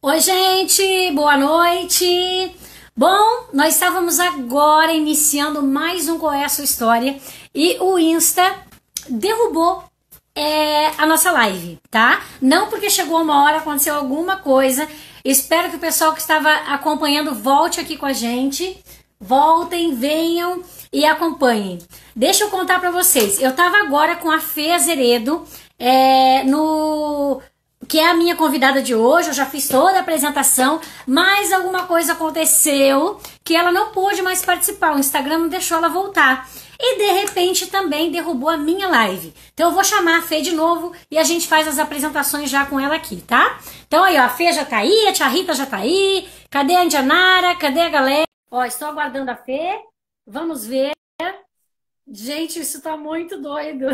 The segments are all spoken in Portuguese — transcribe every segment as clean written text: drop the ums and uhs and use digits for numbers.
Oi, gente, boa noite. Bom, nós estávamos agora iniciando mais um Qual é a Sua História e o Insta derrubou a nossa live, tá? Não porque chegou uma hora, aconteceu alguma coisa. Espero que o pessoal que estava acompanhando volte aqui com a gente. Voltem, venham e acompanhem. Deixa eu contar pra vocês. Eu tava agora com a Fê Azeredo, que é a minha convidada de hoje. Eu já fiz toda a apresentação, mas alguma coisa aconteceu que ela não pôde mais participar. O Instagram não deixou ela voltar. E de repente também derrubou a minha live. Então eu vou chamar a Fê de novo e a gente faz as apresentações já com ela aqui, tá? Então aí, ó, a Fê já tá aí, a tia Rita já tá aí. Cadê a Indianara? Cadê a galera? Ó, estou aguardando a Fê. Vamos ver. Gente, isso tá muito doido.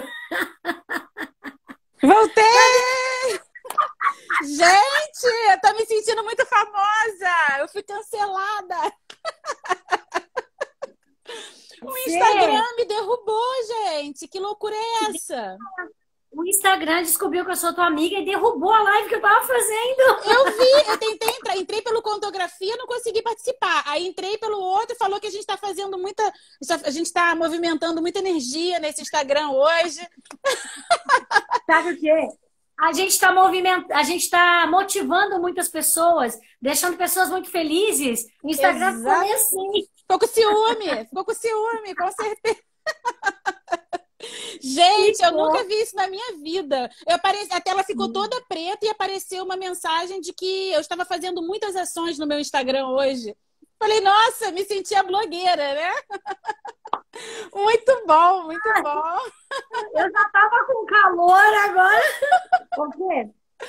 Voltei! Gente, eu tô me sentindo muito famosa. Eu fui cancelada. O Instagram me derrubou, gente. Que loucura é essa? O Instagram descobriu que eu sou tua amiga e derrubou a live que eu tava fazendo. Eu vi, eu tentei entrar, entrei pelo Contografia, não consegui participar. Aí entrei pelo outro, falou que a gente tá fazendo muita... A gente tá movimentando muita energia nesse Instagram hoje. Sabe o quê? A gente tá motivando muitas pessoas, deixando pessoas muito felizes. O Instagram ficou meio assim. Ficou com ciúme, com certeza. Gente, eu nunca vi isso na minha vida. A tela ficou toda preta e apareceu uma mensagem de que eu estava fazendo muitas ações no meu Instagram hoje. Falei, nossa, me senti a blogueira, né? Muito bom, muito bom. Eu já tava com calor agora.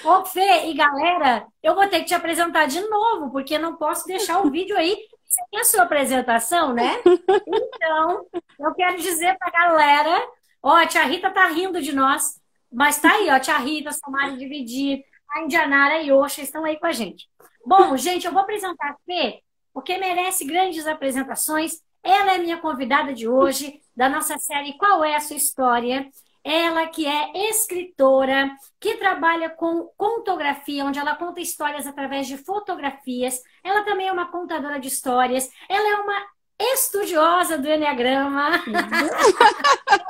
Ô, Fê e galera, eu vou ter que te apresentar de novo, porque não posso deixar o vídeo aí sem a sua apresentação, né? Então, eu quero dizer pra galera, ó, a tia Rita tá rindo de nós, mas tá aí, ó, a tia Rita, a Samara Dividir, a Indianara e a Yosha estão aí com a gente. Bom, gente, eu vou apresentar a Fê, porque merece grandes apresentações. Ela é minha convidada de hoje, da nossa série Qual é a Sua História? Ela que é escritora, que trabalha com contografia, onde ela conta histórias através de fotografias. Ela também é uma contadora de histórias. Ela é uma estudiosa do Eneagrama. Ela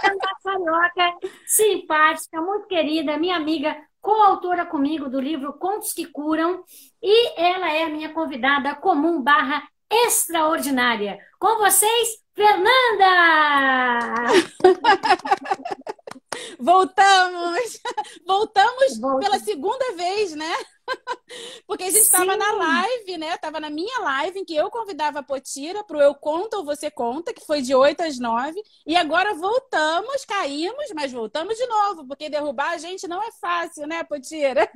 é uma carioca, simpática, muito querida, minha amiga, coautora comigo do livro Contos que Curam. E ela é a minha convidada comum barra extraordinária. Com vocês, Fernanda! Voltamos! Voltamos pela segunda vez, né? Porque a gente estava na live, né? Tava na minha live em que eu convidava a Potira pro Eu Conto ou Você Conta, que foi de 8 às 9. E agora voltamos, caímos, mas voltamos de novo, porque derrubar a gente não é fácil, né, Potira?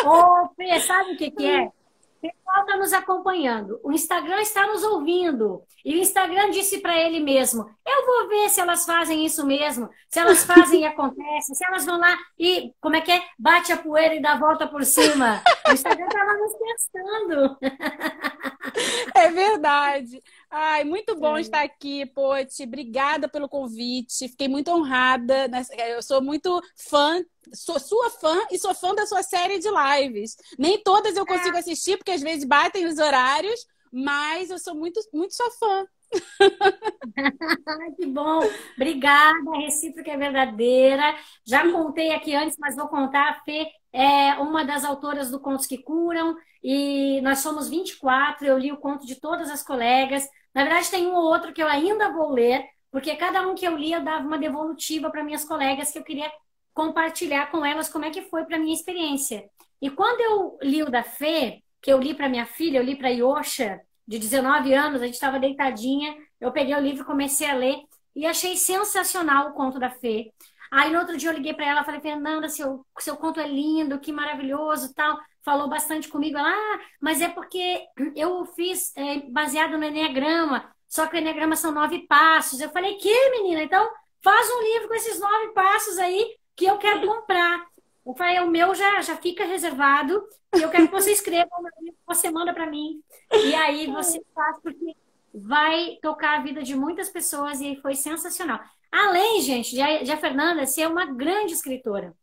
Ô, Fê, sabe o que que é? O pessoal está nos acompanhando, o Instagram está nos ouvindo, e o Instagram disse para ele mesmo, eu vou ver se elas fazem isso mesmo, se elas fazem e acontece, se elas vão lá e, como é que é? Bate a poeira e dá a volta por cima. O Instagram estava nos testando. É verdade. Ai, muito bom estar aqui, Poti. Obrigada pelo convite. Fiquei muito honrada. Eu sou muito fã, sou sua fã e sou fã da sua série de lives. Nem todas eu consigo assistir, porque às vezes batem os horários, mas eu sou muito, muito sua fã. Que bom, obrigada, a recíproca é verdadeira. Já contei aqui antes, mas vou contar. A Fê é uma das autoras do Contos que Curam e nós somos 24. Eu li o conto de todas as colegas. Na verdade, tem um ou outro que eu ainda vou ler, porque cada um que eu li eu dava uma devolutiva para minhas colegas que eu queria compartilhar com elas como é que foi para minha experiência. E quando eu li o da Fê, que eu li para minha filha, eu li para a Yosha, de 19 anos, a gente estava deitadinha, eu peguei o livro, comecei a ler e achei sensacional o conto da Fê. Aí no outro dia eu liguei para ela, falei, Fernanda, seu conto é lindo, que maravilhoso, tal. Falou bastante comigo, ela, mas é porque eu fiz baseado no Eneagrama, só que o Eneagrama são 9 passos. Eu falei, que menina? Então faz um livro com esses 9 passos aí que eu quero comprar. Eu falei, o meu já fica reservado e eu quero que você escreva o meu livro, você manda para mim. E aí você faz, porque vai tocar a vida de muitas pessoas e foi sensacional. Além, gente, de a Fernanda ser uma grande escritora.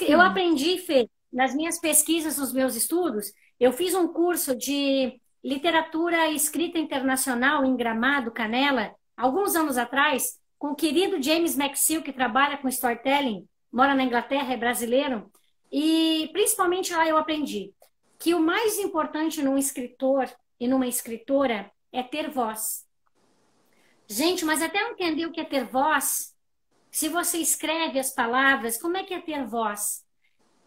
Eu aprendi, Fê, nas minhas pesquisas, nos meus estudos, eu fiz um curso de literatura escrita internacional em Gramado, Canela, alguns anos atrás, com o querido James McSeel, que trabalha com storytelling, mora na Inglaterra, é brasileiro, e principalmente lá eu aprendi que o mais importante num escritor e numa escritora é ter voz. Gente, mas até eu entender o que é ter voz, se você escreve as palavras, como é que é ter voz?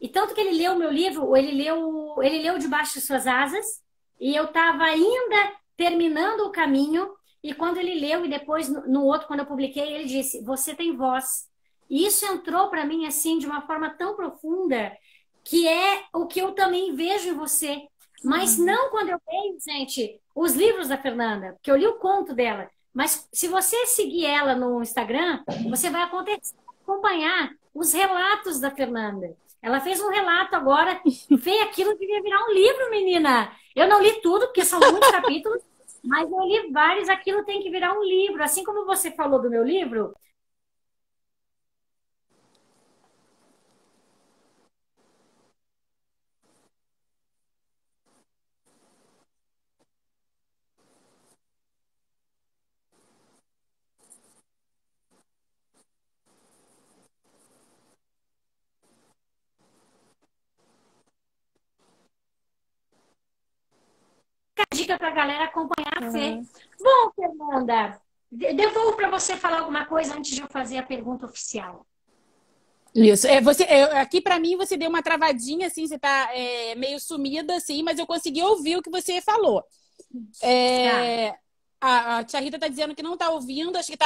E tanto que ele leu o meu livro, ele leu Debaixo de Suas Asas, e eu estava ainda terminando o caminho, e quando ele leu, e depois no outro, quando eu publiquei, ele disse, você tem voz. E isso entrou para mim assim de uma forma tão profunda, que é o que eu também vejo em você. Mas não quando eu leio, gente, os livros da Fernanda, porque eu li o conto dela. Mas se você seguir ela no Instagram, você vai acompanhar os relatos da Fernanda. Ela fez um relato agora, Fê, aquilo devia virar um livro, menina. Eu não li tudo, porque são muitos capítulos, mas eu li vários, aquilo tem que virar um livro. Assim como você falou do meu livro, fica a dica para a galera acompanhar a Fê. Bom, Fernanda, devolvo para você falar alguma coisa antes de eu fazer a pergunta oficial. Isso. Aqui para mim você deu uma travadinha, assim, você tá meio sumida, assim, mas eu consegui ouvir o que você falou. Tá. A tia Rita tá dizendo que não tá ouvindo, acho que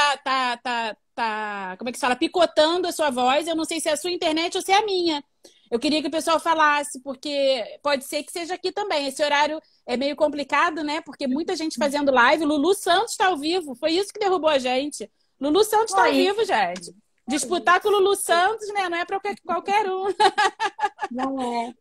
como é que se fala? Picotando a sua voz. Eu não sei se é a sua internet ou se é a minha. Eu queria que o pessoal falasse, porque pode ser que seja aqui também. Esse horário é meio complicado, né? Porque muita gente fazendo live. Lulu Santos tá ao vivo. Foi isso que derrubou a gente. Lulu Santos tá ao vivo, gente. Disputar com o Lulu Santos, né? Não é para qualquer um. Não é.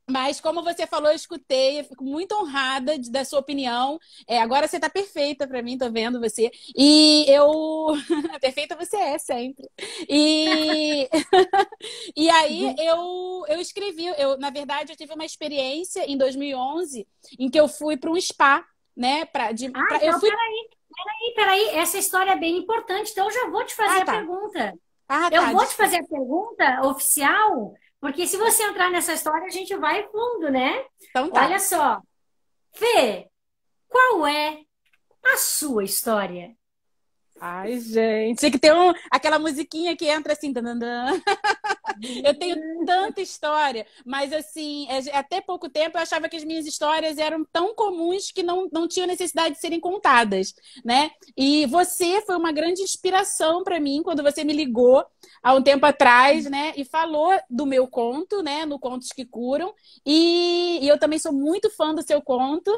Mas, como você falou, eu escutei, eu fico muito honrada da sua opinião. Agora você tá perfeita para mim, tô vendo você. E eu. Perfeita você é, sempre. E, e aí eu escrevi. Na verdade, eu tive uma experiência em 2011 em que eu fui para um spa, né? Então, peraí. Essa história é bem importante. Então, eu já vou te fazer a pergunta. Eu vou te fazer a pergunta oficial. Porque se você entrar nessa história, a gente vai fundo, né? Então tá. Olha só. Fê, qual é a sua história? Ai, gente. Tinha que ter aquela musiquinha que entra assim. Dandandan. Eu tenho tanta história, mas assim, até pouco tempo eu achava que as minhas histórias eram tão comuns que não tinham necessidade de serem contadas, né? E você foi uma grande inspiração para mim quando você me ligou há um tempo atrás, né? E falou do meu conto, né? No Contos que Curam. E eu também sou muito fã do seu conto.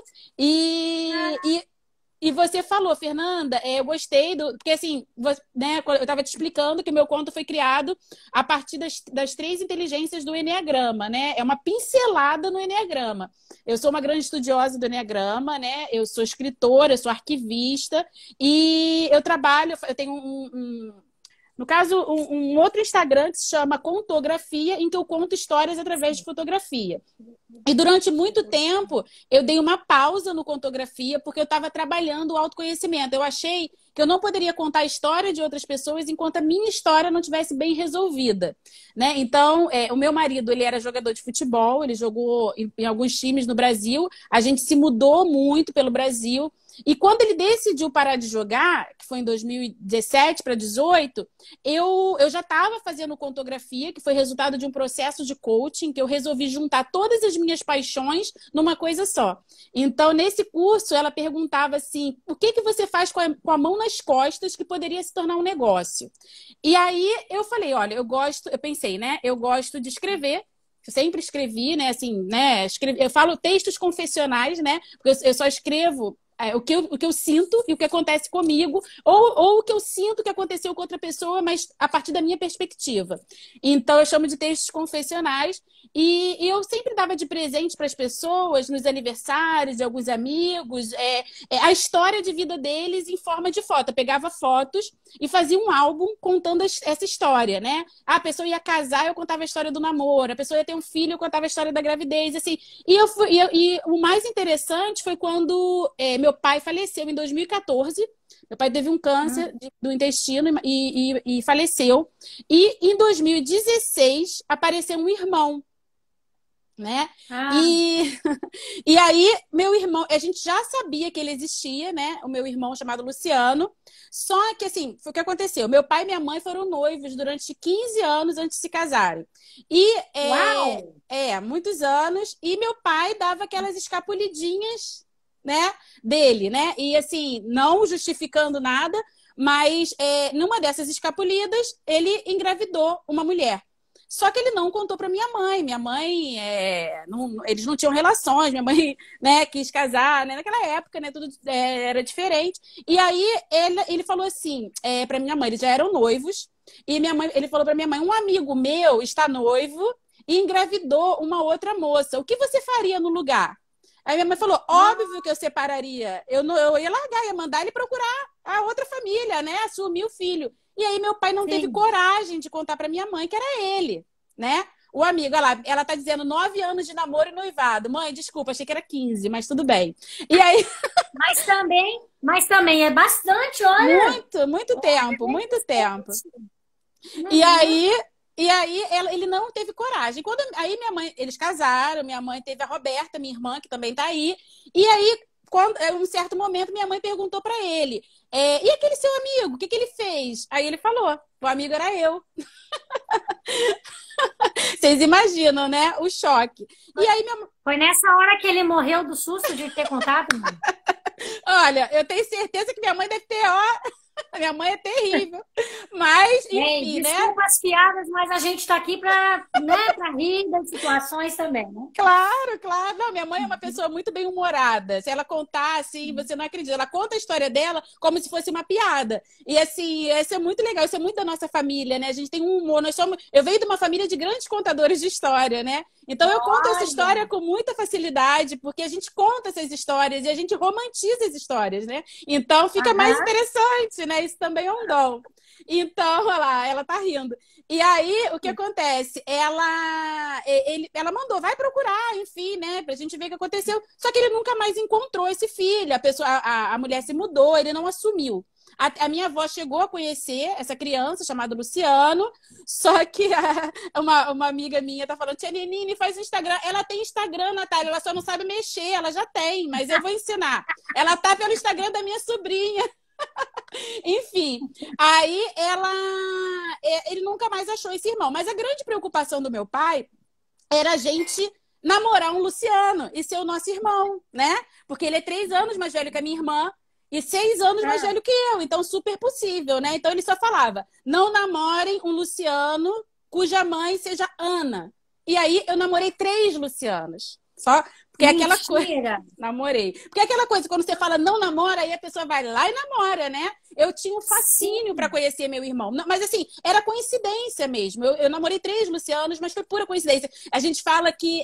E você falou, Fernanda, eu gostei porque assim, né, eu estava te explicando que o meu conto foi criado a partir das 3 inteligências do Eneagrama, né? É uma pincelada no Eneagrama. Eu sou uma grande estudiosa do Eneagrama, né? Eu sou escritora, eu sou arquivista e eu tenho no caso, um outro Instagram que se chama Contografia, em que eu conto histórias através de fotografia. E durante muito tempo, eu dei uma pausa no Contografia, porque eu estava trabalhando o autoconhecimento. Eu achei que eu não poderia contar a história de outras pessoas enquanto a minha história não tivesse bem resolvida, né? Então, o meu marido, ele era jogador de futebol, ele jogou em alguns times no Brasil, a gente se mudou muito pelo Brasil. E quando ele decidiu parar de jogar, que foi em 2017 para 2018, eu já estava fazendo Contografia, que foi resultado de um processo de coaching, que eu resolvi juntar todas as minhas paixões numa coisa só. Então, nesse curso, ela perguntava assim, o que você faz com a mão nas costas que poderia se tornar um negócio? E aí eu falei, olha, eu pensei, né? Eu gosto de escrever. Eu sempre escrevi, né? Assim, né? Eu falo textos confessionais, né? Porque eu só escrevo o que eu sinto e o que acontece comigo, ou o que eu sinto que aconteceu com outra pessoa, mas a partir da minha perspectiva. Então, eu chamo de textos confessionais. E eu sempre dava de presente para as pessoas, nos aniversários de alguns amigos, a história de vida deles em forma de foto. Eu pegava fotos e fazia um álbum contando essa história, né? A pessoa ia casar, eu contava a história do namoro. A pessoa ia ter um filho, eu contava a história da gravidez, assim. E o mais interessante foi quando meu pai faleceu em 2014. Meu pai teve um câncer do intestino e faleceu. E em 2016 apareceu um irmão, né? E aí, meu irmão, a gente já sabia que ele existia, né? O meu irmão chamado Luciano. Só que, assim, foi o que aconteceu. Meu pai e minha mãe foram noivos durante 15 anos antes de se casarem. Uau! Muitos anos. E meu pai dava aquelas escapulidinhas, né? Dele, né? E, assim, não justificando nada, mas numa dessas escapulidas, ele engravidou uma mulher. Só que ele não contou para minha mãe. Minha mãe, eles não tinham relações. Minha mãe, né, quis casar, né? Naquela época, né, tudo era diferente. E aí ele falou assim, para minha mãe, eles já eram noivos. E ele falou para minha mãe, um amigo meu está noivo e engravidou uma outra moça. O que você faria no lugar? Aí minha mãe falou, óbvio que eu separaria. Eu ia largar, ia mandar ele procurar a outra família, né? Assumir o filho. E aí meu pai não teve coragem de contar para minha mãe que era ele, né? O amigo, olha lá, ela tá dizendo 9 anos de namoro e noivado. Mãe, desculpa, achei que era 15, mas tudo bem. E aí... Mas também é bastante, olha. Muito tempo, muito tempo. Uhum. E aí ele não teve coragem. Aí minha mãe, eles casaram, minha mãe teve a Roberta, minha irmã, que também tá aí. E aí, em um certo momento, minha mãe perguntou para ele, e aquele seu amigo, o que ele fez? Aí ele falou, o amigo era eu. Vocês imaginam, né? O choque. E aí Foi nessa hora que ele morreu do susto de ter contato, mãe? Olha, eu tenho certeza que minha mãe deve ter, minha mãe é terrível. Mas, enfim, né? Desculpa as piadas, mas a gente está aqui para rir das situações também, né? Claro, claro. Não, minha mãe é uma pessoa muito bem-humorada. Se ela contar, assim, você não acredita. Ela conta a história dela como se fosse uma piada. E, assim, isso é muito legal. Isso é muito da nossa família, né? A gente tem um humor. Eu venho de uma família de grandes contadores de história, né? Então, eu conto essa história com muita facilidade, porque a gente conta essas histórias e a gente romantiza as histórias, né? Então, fica mais interessante, né? Isso também é um dom. Então, olha lá, ela tá rindo. E aí, o que acontece? Ela mandou, vai procurar, enfim, né? Pra gente ver o que aconteceu. Só que ele nunca mais encontrou esse filho. A mulher se mudou, ele não assumiu. A minha avó chegou a conhecer essa criança chamada Luciano, só que uma amiga minha tá falando, tia Nenine, faz Instagram. Ela tem Instagram, Natália, ela só não sabe mexer, ela já tem, mas eu vou ensinar. Ela tá pelo Instagram da minha sobrinha. Enfim, aí ele nunca mais achou esse irmão. Mas a grande preocupação do meu pai era a gente namorar um Luciano e ser o nosso irmão, né? Porque ele é 3 anos mais velho que a minha irmã e 6 anos mais velho que eu. Então, super possível, né? Então, ele só falava, não namorem um Luciano cuja mãe seja Ana. E aí, eu namorei 3 Lucianos. Só porque é aquela coisa. Namorei. Porque é aquela coisa, quando você fala não namora, aí a pessoa vai lá e namora, né? Eu tinha um fascínio para conhecer meu irmão. Mas assim, era coincidência mesmo. Eu namorei 3 Lucianos, mas foi pura coincidência. A gente fala que.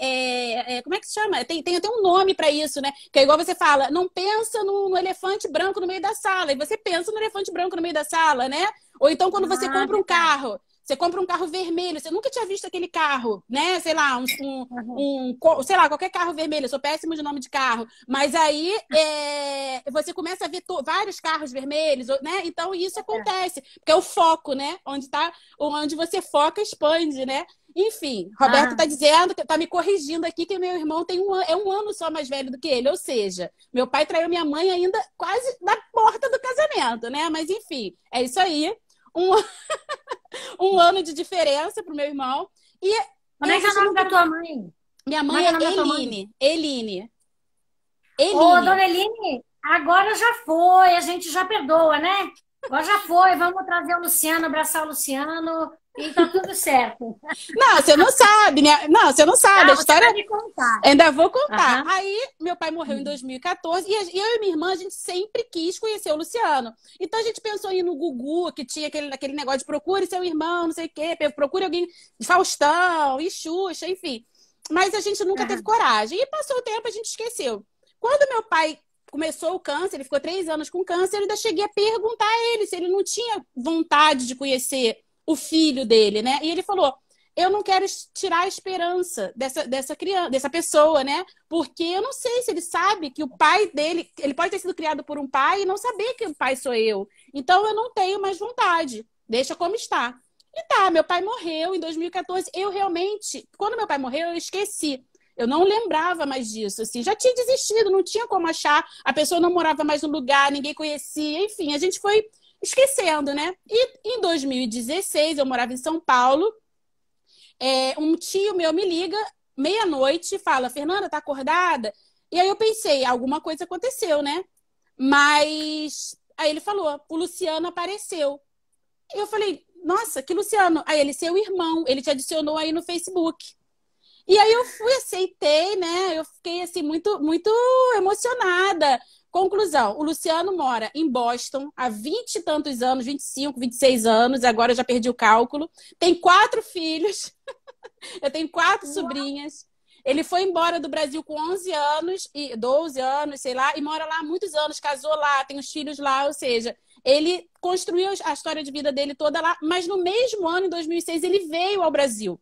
Como é que se chama? Tem até um nome para isso, né? Que é igual você fala, não pensa no elefante branco no meio da sala. E você pensa no elefante branco no meio da sala, né? Ou então quando você compra um carro. Você compra um carro vermelho, você nunca tinha visto aquele carro, né? Sei lá, sei lá, qualquer carro vermelho. Eu sou péssimo de nome de carro. Mas aí você começa a ver vários carros vermelhos, né? Então isso acontece, porque é o foco, né? Onde você foca, expande, né? Enfim, Roberto tá dizendo, tá me corrigindo aqui que meu irmão é um ano só mais velho do que ele. Ou seja, meu pai traiu minha mãe ainda quase na porta do casamento, né? Mas enfim, é isso aí. Um ano de diferença pro meu irmão. Como é que é o nome da tua mãe? Minha mãe é Eline. Ô, dona Eline, agora já foi, a gente já perdoa, né? Agora já foi, vamos trazer o Luciano, abraçar o Luciano. E tá tudo certo. Não, você não sabe, né? Não, você não sabe. A Ah, você vai história me contar. ainda vou contar. Aham. Aí, meu pai morreu em 2014 e eu e minha irmã, a gente sempre quis conhecer o Luciano. Então, a gente pensou em ir no Gugu, que tinha aquele negócio de procure seu irmão, não sei o quê, procure alguém de Faustão e Xuxa, enfim. Mas a gente nunca teve Aham. coragem. E passou o tempo, a gente esqueceu. Quando meu pai começou o câncer, ele ficou 3 anos com câncer, eu ainda cheguei a perguntar a ele se ele não tinha vontade de conhecer o filho dele, né? E ele falou: eu não quero tirar a esperança dessa criança, dessa pessoa, né? Porque eu não sei se ele sabe que o pai dele, ele pode ter sido criado por um pai e não saber que o pai sou eu. Então eu não tenho mais vontade. Deixa como está. E tá, meu pai morreu em 2014. Eu realmente, quando meu pai morreu, eu esqueci. Eu não lembrava mais disso, assim, já tinha desistido, não tinha como achar, a pessoa não morava mais no lugar, ninguém conhecia, enfim, a gente foi esquecendo, né? E em 2016, eu morava em São Paulo, um tio meu me liga meia-noite e fala: Fernanda, tá acordada? E aí eu pensei, alguma coisa aconteceu, né? Mas aí ele falou: o Luciano apareceu. E eu falei: nossa, que Luciano? Aí ele: seu irmão, ele te adicionou aí no Facebook. E aí eu fui, aceitei, né? Eu fiquei assim muito, muito emocionada. Conclusão: o Luciano mora em Boston há 20 e tantos anos, 25, 26 anos, agora eu já perdi o cálculo. Tem 4 filhos. Eu tenho 4 sobrinhas. Ele foi embora do Brasil com 11 anos, e 12 anos, sei lá, e mora lá há muitos anos, casou lá, tem os filhos lá, ou seja, ele construiu a história de vida dele toda lá, mas no mesmo ano, em 2006, ele veio ao Brasil.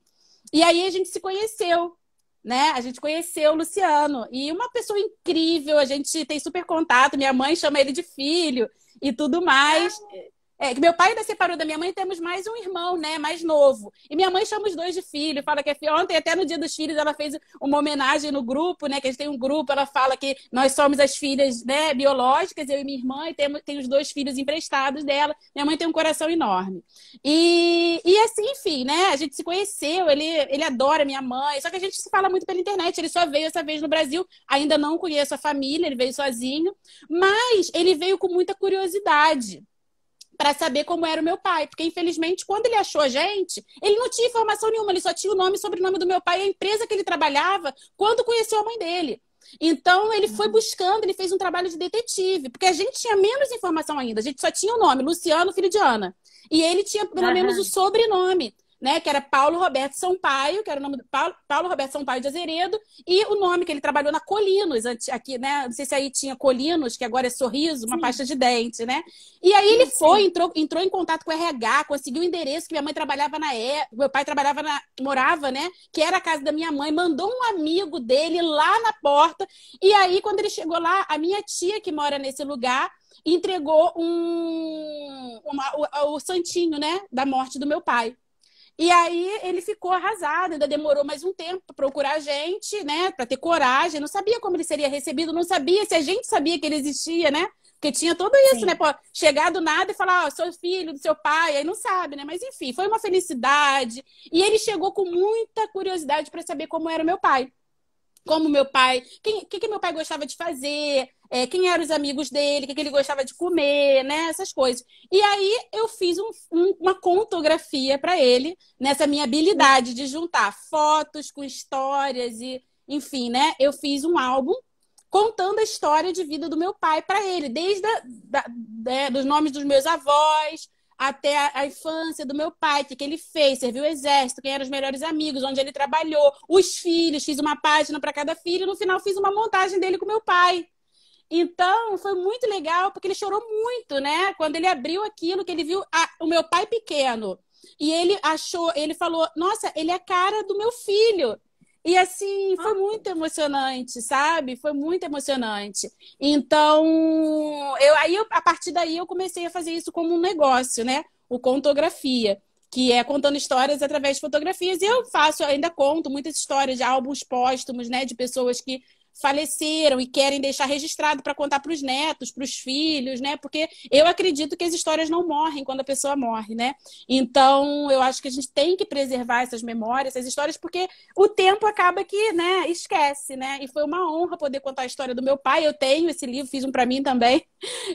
E aí a gente se conheceu, né? A gente conheceu o Luciano. E uma pessoa incrível, a gente tem super contato, minha mãe chama ele de filho e tudo mais. Que meu pai ainda separou da minha mãe, temos mais um irmão, né, mais novo. E minha mãe chama os dois de filho, fala que é filho. Ontem, até no Dia dos Filhos, ela fez uma homenagem no grupo, né, que a gente tem um grupo, ela fala que nós somos as filhas, né, biológicas, eu e minha irmã, e tem os 2 filhos emprestados dela. Minha mãe tem um coração enorme. E assim, enfim, né, a gente se conheceu, ele adora minha mãe, só que a gente se fala muito pela internet, ele só veio essa vez no Brasil, ainda não conheço a família, ele veio sozinho, mas ele veio com muita curiosidade para saber como era o meu pai. Porque, infelizmente, quando ele achou a gente, ele não tinha informação nenhuma, ele só tinha o nome e sobrenome do meu pai e a empresa que ele trabalhava quando conheceu a mãe dele. Então, ele foi buscando, ele fez um trabalho de detetive, porque a gente tinha menos informação ainda, a gente só tinha o nome, Luciano, filho de Ana. E ele tinha pelo menos o Aham. sobrenome, né? Que era Paulo Roberto Sampaio, que era o nome do Paulo Roberto Sampaio de Azeredo, e o nome que ele trabalhou na Colinos, aqui, né? Não sei se aí tinha Colinos, que agora é Sorriso, uma Sim, pasta de dente, né? E aí ele sim, foi, sim. entrou em contato com o RH, conseguiu o endereço que minha mãe trabalhava meu pai trabalhava morava, né? Que era a casa da minha mãe, mandou um amigo dele lá na porta. E aí, quando ele chegou lá, a minha tia que mora nesse lugar entregou o santinho, né? Da morte do meu pai. E aí ele ficou arrasado, ainda demorou mais um tempo para procurar a gente, né, para ter coragem, não sabia como ele seria recebido, não sabia se a gente sabia que ele existia, né? Porque tinha tudo isso, né? Sim. Pô, chegar do nada e falar: ó, sou filho do seu pai, aí não sabe, né? Mas enfim, foi uma felicidade. E ele chegou com muita curiosidade para saber como era o meu pai, como meu pai, que meu pai gostava de fazer, quem eram os amigos dele, que ele gostava de comer, né? Essas coisas. E aí eu fiz uma contografia para ele, nessa minha habilidade de juntar fotos com histórias e, enfim, né? Eu fiz um álbum contando a história de vida do meu pai para ele, desde dos nomes dos meus avós até a infância do meu pai, o que ele fez, serviu o exército, quem eram os melhores amigos, onde ele trabalhou, os filhos, fiz uma página para cada filho, e no final fiz uma montagem dele com meu pai. Então, foi muito legal, porque ele chorou muito, né? Quando ele abriu aquilo, que ele viu o meu pai pequeno. E ele falou: nossa, ele é a cara do meu filho. E assim, foi muito emocionante, sabe? Foi muito emocionante. Então, a partir daí eu comecei a fazer isso como um negócio, né? O Contografia, que é contando histórias através de fotografias. E eu ainda conto muitas histórias de álbuns póstumos, né? De pessoas que faleceram e querem deixar registrado para contar para os netos, para os filhos, né? Porque eu acredito que as histórias não morrem quando a pessoa morre, né? Então, eu acho que a gente tem que preservar essas memórias, essas histórias, porque o tempo acaba que, né, esquece, né? E foi uma honra poder contar a história do meu pai. Eu tenho esse livro, fiz um para mim também.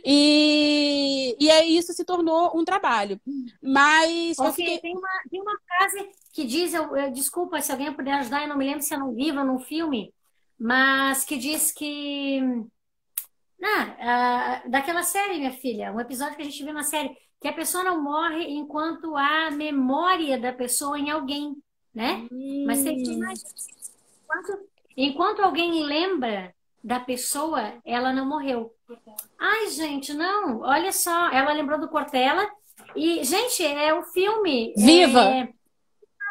E aí isso se tornou um trabalho. Mas eu Ok, fiquei. tem uma frase que diz, desculpa se alguém puder ajudar, eu não me lembro se é no livro ou no filme, mas que diz que daquela série, minha filha, um episódio que a gente viu na série, que a pessoa não morre enquanto há memória da pessoa em alguém, né? Mas tem que Hum, imaginar, enquanto alguém lembra da pessoa, ela não morreu. Ai, gente, não, olha só, ela lembrou do Cortella e, gente, é o filme, Viva!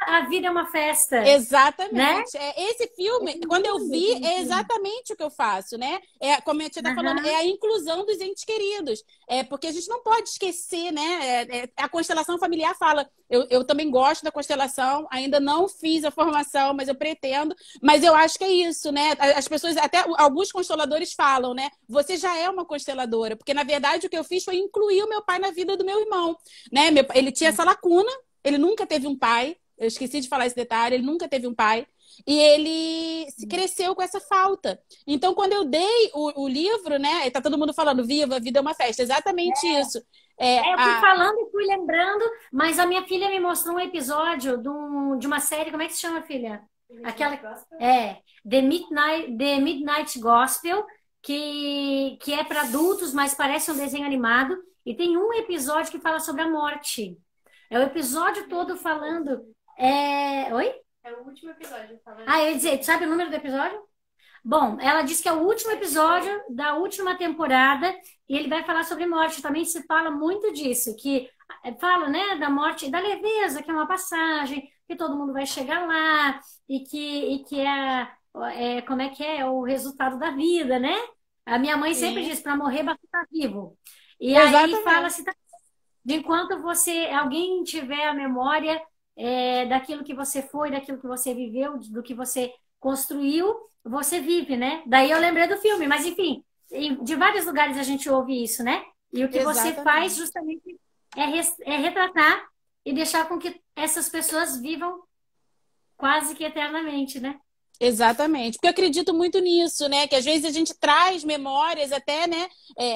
A Vida é uma Festa, né? Exatamente. Esse filme, quando eu vi, é exatamente o que eu faço, né? Como a gente está falando, é Aham. a inclusão dos entes queridos. Porque a gente não pode esquecer, né? A constelação familiar fala. Eu também gosto da constelação, ainda não fiz a formação, mas eu pretendo. Mas eu acho que é isso, né? As pessoas, até alguns consteladores falam, né? Você já é uma consteladora, porque na verdade o que eu fiz foi incluir o meu pai na vida do meu irmão, né? Ele tinha essa lacuna, ele nunca teve um pai. Eu esqueci de falar esse detalhe, ele nunca teve um pai. E ele se cresceu com essa falta. Então, quando eu dei o livro, né? E tá todo mundo falando, viva, a vida é uma festa. Exatamente isso. Eu fui falando e fui lembrando, mas a minha filha me mostrou um episódio de uma série, como é que se chama, filha? Aquela The Midnight Gospel, que é para adultos, mas parece um desenho animado. E tem um episódio que fala sobre a morte. É o episódio todo falando. Oi? É o último episódio. Eu ia dizer, tu sabe o número do episódio? Bom, ela disse que é o último episódio da última temporada e ele vai falar sobre morte. Também se fala muito disso, que fala, né, da morte, da leveza, que é uma passagem, que todo mundo vai chegar lá e que como é que é o resultado da vida, né? A minha mãe sempre Sim, diz, para morrer basta estar vivo. E aí exatamente. fala-se de enquanto alguém tiver a memória daquilo que você foi, daquilo que você viveu, do que você construiu, você vive, né? Daí eu lembrei do filme, mas enfim, de vários lugares a gente ouve isso, né? E o que você faz Exatamente. justamente é retratar e deixar com que essas pessoas vivam quase que eternamente, né? Exatamente, porque eu acredito muito nisso, né? Que às vezes a gente traz memórias até, né?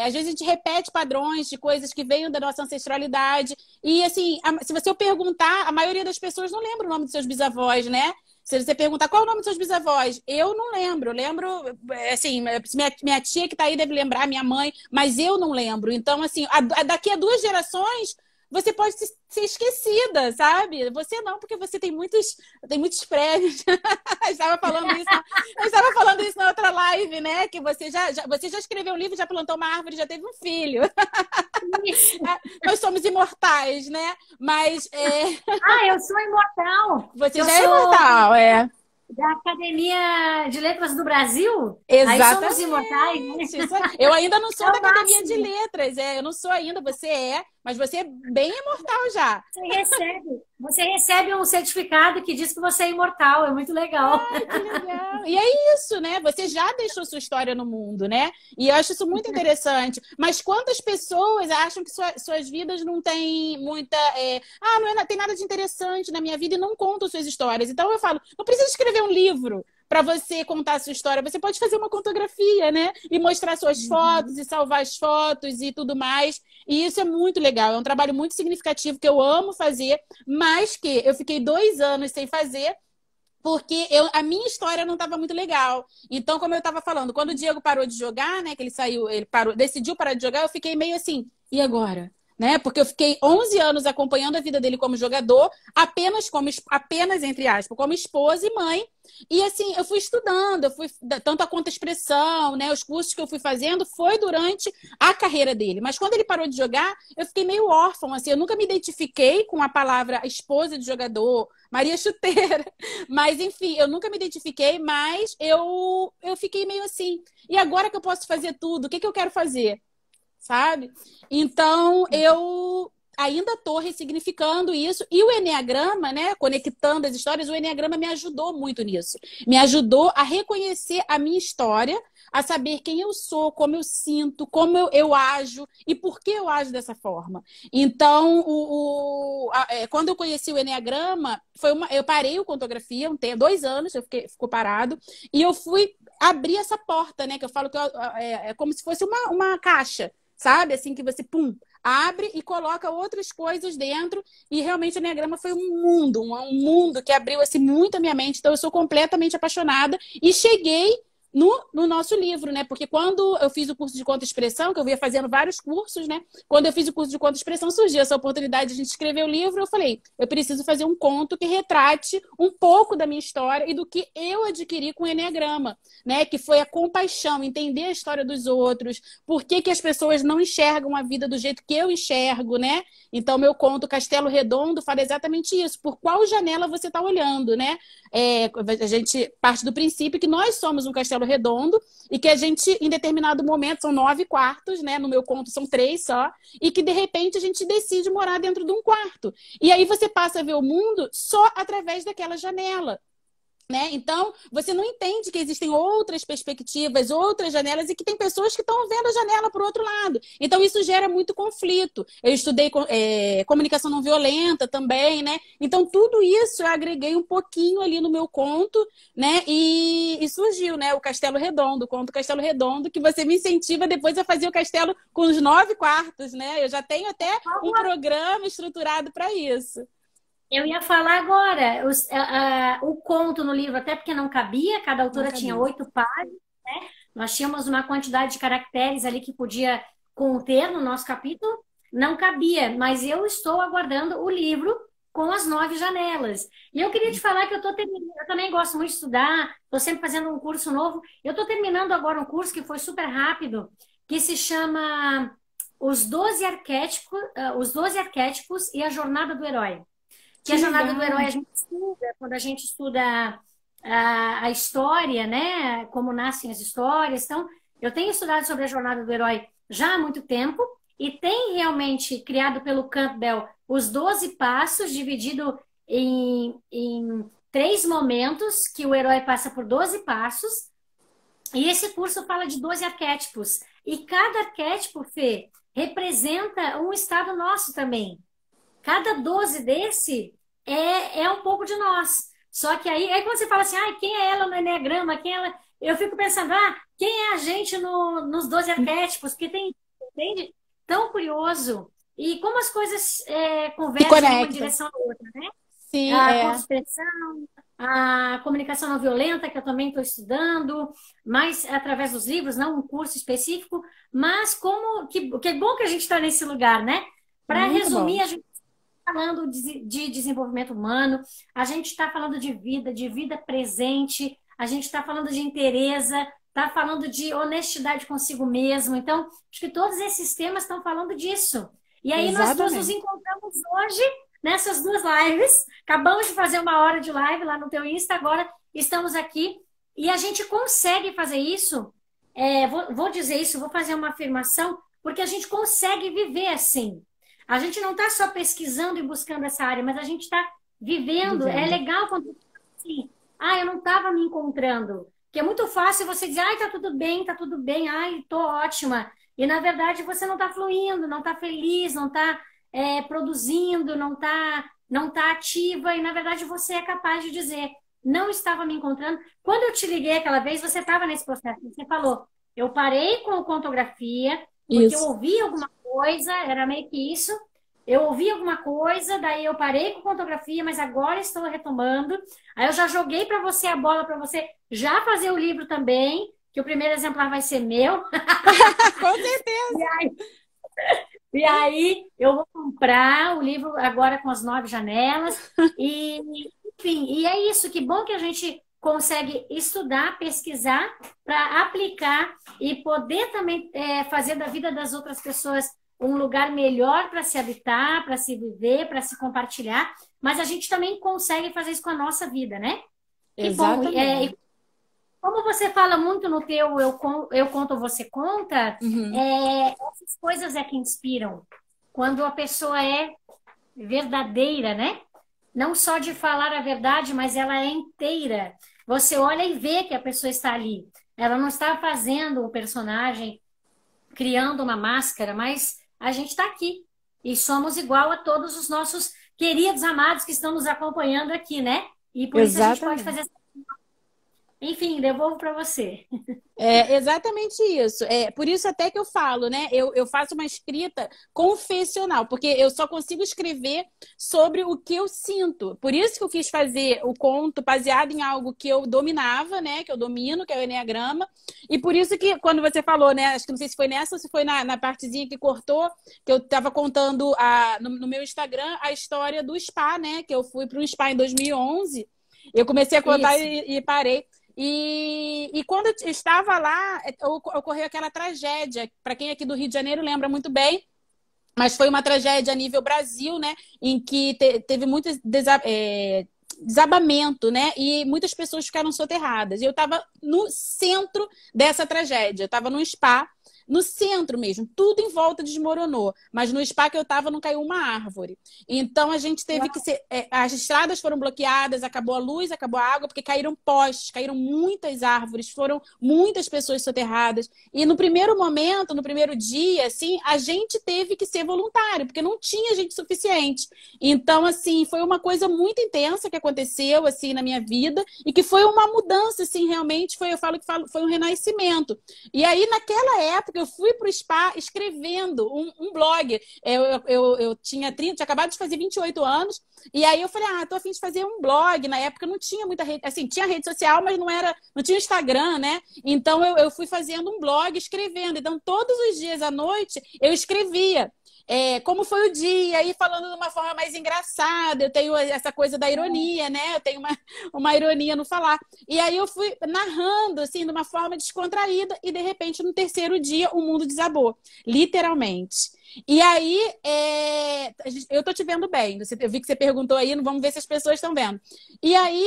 Às vezes a gente repete padrões de coisas que veio da nossa ancestralidade. E assim, se você perguntar, a maioria das pessoas não lembra o nome dos seus bisavós, né? Se você perguntar qual é o nome dos seus bisavós, eu não lembro. Eu lembro, assim, minha tia que tá aí deve lembrar, minha mãe, mas eu não lembro. Então, assim, daqui a 2 gerações. Você pode ser esquecida, sabe? Você não, porque você tem muitos prêmios. Eu estava falando isso na outra live, né? Que você já escreveu um livro, já plantou uma árvore, já teve um filho. Isso. Nós somos imortais, né? Mas Eu sou imortal. você Eu já é sou imortal, é. da Academia de Letras do Brasil. Aí somos imortais, né? Exatamente. Eu ainda não É sou da o Academia de máximo. Letras, eu não sou ainda, você é, mas você é bem imortal já. Você recebe um certificado que diz que você é imortal. É muito legal. Ai, que legal. E é isso, né? Você já deixou sua história no mundo, né? E eu acho isso muito interessante. Mas quantas pessoas acham que suas vidas não têm muita. Não tem nada de interessante na minha vida e não contam suas histórias. Então eu falo, não precisa escrever um livro para você contar a sua história. Você pode fazer uma fotografia, né? E mostrar suas fotos e salvar as fotos e tudo mais. E isso é muito legal. É um trabalho muito significativo que eu amo fazer, mas que eu fiquei 2 anos sem fazer porque a minha história não estava muito legal. Então, como eu estava falando, quando o Diego parou de jogar, né, que ele saiu, decidiu parar de jogar, eu fiquei meio assim, e agora? Né? Porque eu fiquei 11 anos acompanhando a vida dele como jogador, apenas entre aspas, como esposa e mãe. E assim, eu fui estudando, tanto a conta-expressão, né, os cursos que eu fui fazendo foi durante a carreira dele. Mas quando ele parou de jogar, eu fiquei meio órfão, assim, eu nunca me identifiquei com a palavra esposa de jogador, Maria Chuteira. Mas, enfim, eu nunca me identifiquei, mas eu fiquei meio assim. E agora que eu posso fazer tudo, o que eu quero fazer? Sabe? Então, ainda estou ressignificando isso. E o Eneagrama, né, conectando as histórias, o Eneagrama me ajudou muito nisso. Me ajudou a reconhecer a minha história, a saber quem eu sou, como eu sinto, como eu ajo e por que eu ajo dessa forma. Então, quando eu conheci o Eneagrama, eu parei o Contografia, 2 anos, ficou parado, e eu fui abrir essa porta, né? Que eu falo que é como se fosse uma caixa, sabe? Assim, que você, pum, abre e coloca outras coisas dentro. E realmente o Eneagrama foi um mundo que abriu assim, muito a minha mente. Então, eu sou completamente apaixonada e cheguei no nosso livro, né? Porque quando eu fiz o curso de conta-expressão, que eu ia fazendo vários cursos, né? Quando eu fiz o curso de conta-expressão, surgiu essa oportunidade de a gente escrever o livro. Eu falei, eu preciso fazer um conto que retrate um pouco da minha história e do que eu adquiri com o Eneagrama, né? Que foi a compaixão, entender a história dos outros, por que que as pessoas não enxergam a vida do jeito que eu enxergo, né? Então, meu conto Castelo Redondo fala exatamente isso. Por qual janela você está olhando, né? A gente parte do princípio que nós somos um castelo redondo e que a gente, em determinado momento, são 9 quartos, né? No meu conto são 3 só, e que de repente a gente decide morar dentro de um quarto. E aí você passa a ver o mundo só através daquela janela. Né? Então, você não entende que existem outras perspectivas, outras janelas, e que tem pessoas que estão vendo a janela para o outro lado. Então, isso gera muito conflito. Eu estudei comunicação não violenta também, né? Então, tudo isso eu agreguei um pouquinho ali no meu conto, né? E surgiu, né? O Castelo Redondo, o conto Castelo Redondo, que você me incentiva depois a fazer o castelo com os 9 quartos, né? Eu já tenho até um programa estruturado para isso. Eu ia falar agora, o conto no livro, até porque não cabia, cada autora tinha 8 páginas, né? Nós tínhamos uma quantidade de caracteres ali que podia conter no nosso capítulo, não cabia, mas eu estou aguardando o livro com as 9 janelas. E eu queria te falar que eu estou terminando, eu também gosto muito de estudar, estou sempre fazendo um curso novo, eu estou terminando agora um curso que foi super rápido, que se chama Os 12 Arquétipos e a Jornada do Herói. Que a jornada do herói a gente estuda, quando a gente estuda a história, né? Como nascem as histórias. Então, eu tenho estudado sobre a jornada do herói já há muito tempo e tem realmente criado pelo Campbell os 12 passos, dividido em 3 momentos, que o herói passa por 12 passos. E esse curso fala de 12 arquétipos. E cada arquétipo, Fê, representa um estado nosso também. Cada 12 desse é um pouco de nós. Só que aí quando você fala assim, quem é ela no Eneagrama? Quem é ela? Eu fico pensando, quem é a gente nos 12 arquétipos? Porque tem, entende? Tão curioso. E como as coisas conversam uma em direção à outra, né? Sim, a expressão, a comunicação não violenta, que eu também estou estudando, mas através dos livros, não um curso específico, mas que bom que a gente está nesse lugar, né? Para resumir, a gente falando de desenvolvimento humano, a gente está falando de vida presente, a gente está falando de inteireza, está falando de honestidade consigo mesmo. Então, acho que todos esses temas estão falando disso. E aí nós duas nos encontramos hoje nessas 2 lives. Acabamos de fazer 1 hora de live lá no teu Insta, agora estamos aqui e a gente consegue fazer isso. Vou dizer isso, vou fazer uma afirmação, porque a gente consegue viver assim. A gente não está só pesquisando e buscando essa área, mas a gente está vivendo. É legal quando você fala assim, eu não estava me encontrando. Porque é muito fácil você dizer, tá tudo bem, tô ótima. E na verdade você não está fluindo, não está feliz, não está produzindo, não tá ativa. E na verdade você é capaz de dizer, não estava me encontrando. Quando eu te liguei aquela vez, você estava nesse processo. Você falou, eu parei com contografia, porque eu ouvi alguma coisa, era meio que isso. Eu ouvi alguma coisa, daí eu parei com contografia, mas agora estou retomando. Aí eu já joguei para você a bola para você já fazer o livro também, que o primeiro exemplar vai ser meu. Com certeza! E aí eu vou comprar o livro agora com as 9 janelas. Enfim, e é isso. Que bom que a gente consegue estudar, pesquisar, para aplicar e poder também fazer da vida das outras pessoas um lugar melhor para se habitar, para se viver, para se compartilhar. Mas a gente também consegue fazer isso com a nossa vida, né? Exatamente. Bom, como você fala muito no teu Eu Conto, Você Conta, essas coisas que inspiram. quando a pessoa é verdadeira, né? Não só de falar a verdade, mas ela é inteira. Você olha e vê que a pessoa está ali. Ela não está fazendo o personagem, criando uma máscara, mas a gente está aqui. E somos igual a todos os nossos queridos amados que estão nos acompanhando aqui, né? E por isso a gente pode Exatamente. fazer. Enfim, devolvo para você. É exatamente isso. É por isso até que eu falo, né? Eu faço uma escrita confessional, porque eu só consigo escrever sobre o que eu sinto. Por isso que eu quis fazer o conto baseado em algo que eu dominava, né? Que eu domino, que é o Eneagrama. E por isso que, quando você falou, né? Acho que não sei se foi nessa ou se foi na partezinha que cortou, que eu estava contando no meu Instagram a história do spa, né? Que eu fui para um spa em 2011. Eu comecei a contar Isso. e parei. E quando eu estava lá, ocorreu aquela tragédia. Para quem é aqui do Rio de Janeiro lembra muito bem, mas foi uma tragédia a nível Brasil, né? Em que teve muito desabamento, né? E muitas pessoas ficaram soterradas. E eu estava no centro dessa tragédia. Eu estava num spa, no centro mesmo. Tudo em volta desmoronou. Mas no spa que eu estava não caiu uma árvore. Então a gente teve que ser... as estradas foram bloqueadas, acabou a luz, acabou a água, porque caíram postes, caíram muitas árvores, foram muitas pessoas soterradas. E no primeiro momento, no primeiro dia, assim, a gente teve que ser voluntário, porque não tinha gente suficiente. Então, assim, foi uma coisa muito intensa que aconteceu, assim, na minha vida, e que foi uma mudança, assim, realmente, eu falo que foi um renascimento. E aí, naquela época, eu fui para o spa escrevendo um blog. Eu tinha acabado de fazer 28 anos, e aí eu falei, tô a fim de fazer um blog. Na época não tinha muita rede, assim, tinha rede social, mas não tinha Instagram, né? Então eu fui fazendo um blog, escrevendo. Então, todos os dias à noite, eu escrevia. Como foi o dia, e falando de uma forma mais engraçada. Eu tenho essa coisa da ironia, né? Eu tenho uma ironia no falar. E aí eu fui narrando, assim, de uma forma descontraída, e de repente, no terceiro dia, o mundo desabou. Literalmente. E aí, eu tô te vendo bem. Eu vi que você perguntou aí, vamos ver se as pessoas estão vendo. E aí,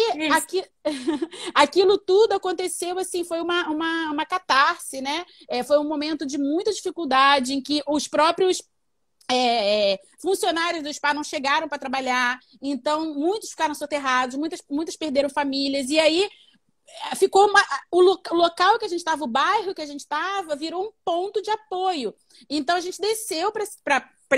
aquilo tudo aconteceu, assim, foi uma catarse, né? Foi um momento de muita dificuldade, em que os próprios funcionários do spa não chegaram para trabalhar, então muitos ficaram soterrados, muitas perderam famílias, e aí ficou o local que a gente estava, o bairro que a gente estava, virou um ponto de apoio. Então a gente desceu para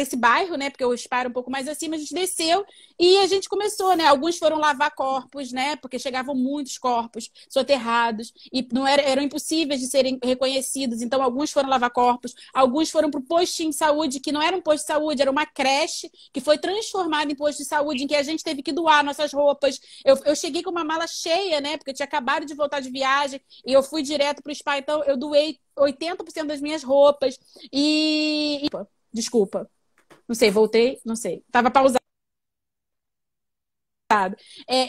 esse bairro, né? Porque o spa era um pouco mais acima, a gente desceu e a gente começou, né? Alguns foram lavar corpos, né? Porque chegavam muitos corpos soterrados e eram impossíveis de serem reconhecidos. Então, alguns foram lavar corpos, alguns foram para o postinho de saúde, que não era um posto de saúde, era uma creche que foi transformada em posto de saúde, em que a gente teve que doar nossas roupas. Eu cheguei com uma mala cheia, né? Porque eu tinha acabado de voltar de viagem e eu fui direto para o spa, então eu doei 80% das minhas roupas Desculpa. Não sei, voltei, não sei. Tava pausado.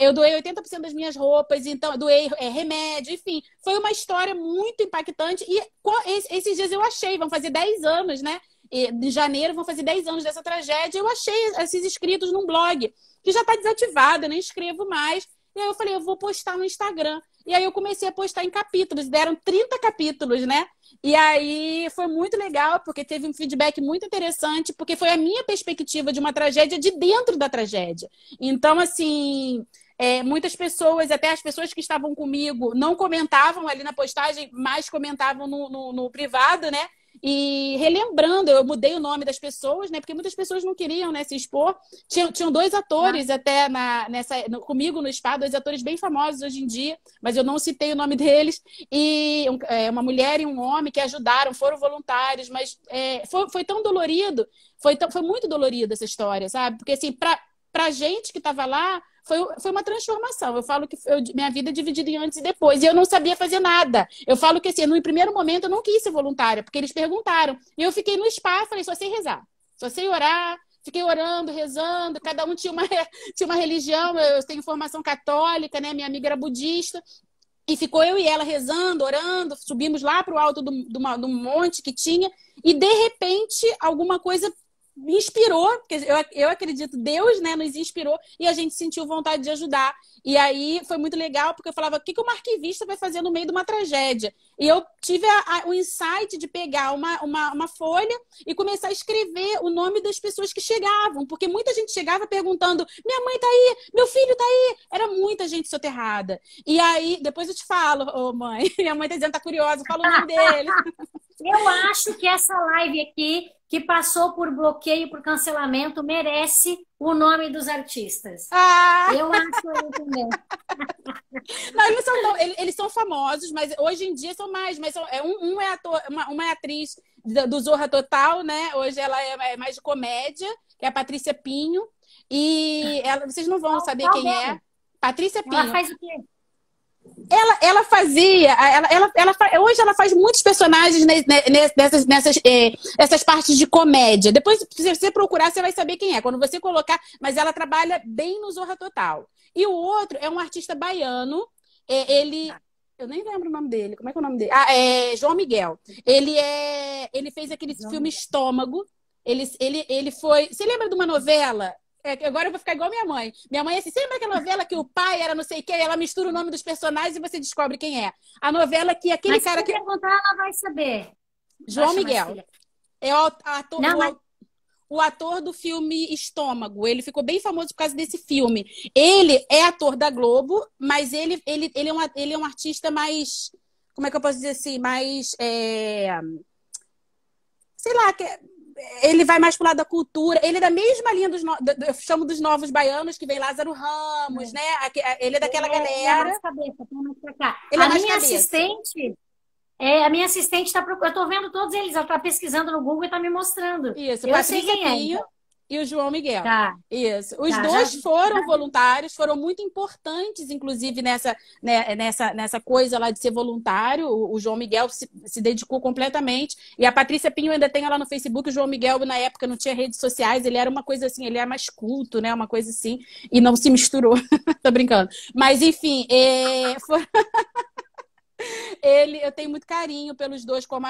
Eu doei 80% das minhas roupas, então eu doei remédio, enfim. Foi uma história muito impactante. E esses dias eu achei, vão fazer 10 anos, né? Em janeiro vão fazer 10 anos dessa tragédia. Eu achei esses escritos num blog, que já está desativado, eu nem escrevo mais. E aí eu falei, eu vou postar no Instagram. E aí eu comecei a postar em capítulos, deram 30 capítulos, né? E aí foi muito legal, porque teve um feedback muito interessante, porque foi a minha perspectiva de uma tragédia de dentro da tragédia. Então, assim, muitas pessoas, até as pessoas que estavam comigo, não comentavam ali na postagem, mas comentavam no privado, né? E relembrando, eu mudei o nome das pessoas, né? Porque muitas pessoas não queriam, né, se expor. Tinham dois atores até comigo no spa, dois atores bem famosos hoje em dia, mas eu não citei o nome deles. E uma mulher e um homem que ajudaram, foram voluntários, mas foi tão dolorido, foi muito dolorido essa história, sabe? Porque assim, pra gente que estava lá, foi uma transformação. Eu falo que minha vida é dividida em antes e depois. E eu não sabia fazer nada. Eu falo que, assim, no primeiro momento eu não quis ser voluntária, porque eles perguntaram. E eu fiquei no spa, falei, só sei rezar. Só sei orar. Fiquei orando, rezando. Cada um tinha uma religião. Eu tenho formação católica, né? Minha amiga era budista. E ficou eu e ela rezando, orando. Subimos lá para o alto do monte que tinha. E, de repente, alguma coisa me inspirou, porque eu acredito, Deus, né, nos inspirou e a gente sentiu vontade de ajudar. E aí foi muito legal, porque eu falava, o que uma arquivista vai fazer no meio de uma tragédia? E eu tive o insight de pegar uma folha e começar a escrever o nome das pessoas que chegavam, porque muita gente chegava perguntando, minha mãe tá aí, meu filho tá aí. Era muita gente soterrada. E aí, depois eu te falo, ô mãe, minha mãe tá dizendo, tá curiosa, fala o nome dele. Eu acho que essa live aqui, que passou por bloqueio, por cancelamento, merece o nome dos artistas. Ah! Eu acho também. Não, eles são famosos, mas hoje em dia são mais. Mas um é ator, uma é atriz do Zorra Total, né? Hoje ela é mais de comédia, que é a Patrícia Pinho. E vocês não vão saber quem é. Patrícia Pinho. Ela faz o quê? Ela fazia. Hoje ela faz muitos personagens nessas partes de comédia. Depois, se você procurar, você vai saber quem é. Quando você colocar. Mas ela trabalha bem no Zorra Total. E o outro é um artista baiano. Eu nem lembro o nome dele. Como é que é o nome dele? É João Miguel. Ele fez aquele filme Estômago. Ele foi. Você lembra de uma novela? Agora eu vou ficar igual minha mãe. Minha mãe é assim, você lembra aquela novela que o pai era não sei quem, ela mistura o nome dos personagens e você descobre quem é. A novela que aquele cara que... Se perguntar, ela vai saber. João Miguel. É o ator, o ator do filme Estômago. Ele ficou bem famoso por causa desse filme. Ele é ator da Globo, mas ele é um artista mais... Como é que eu posso dizer assim? Mais... sei lá... Ele vai mais pro lado da cultura. Ele é da mesma linha eu chamo dos novos baianos, que vem Lázaro Ramos, né? Ele é daquela galera. A minha assistente tá procurando. Eu tô vendo todos eles. Ela tá pesquisando no Google e tá me mostrando. Isso, eu Patrícia sei quem Pinho e o João Miguel. Tá. Isso. Os dois foram voluntários, foram muito importantes, inclusive, nessa coisa lá de ser voluntário. O João Miguel se dedicou completamente. E a Patrícia Pinho ainda tem ela no Facebook. O João Miguel, na época, não tinha redes sociais. Ele era uma coisa assim, ele era mais culto, né? Uma coisa assim. E não se misturou. Tô brincando. Mas, enfim, eu tenho muito carinho pelos dois como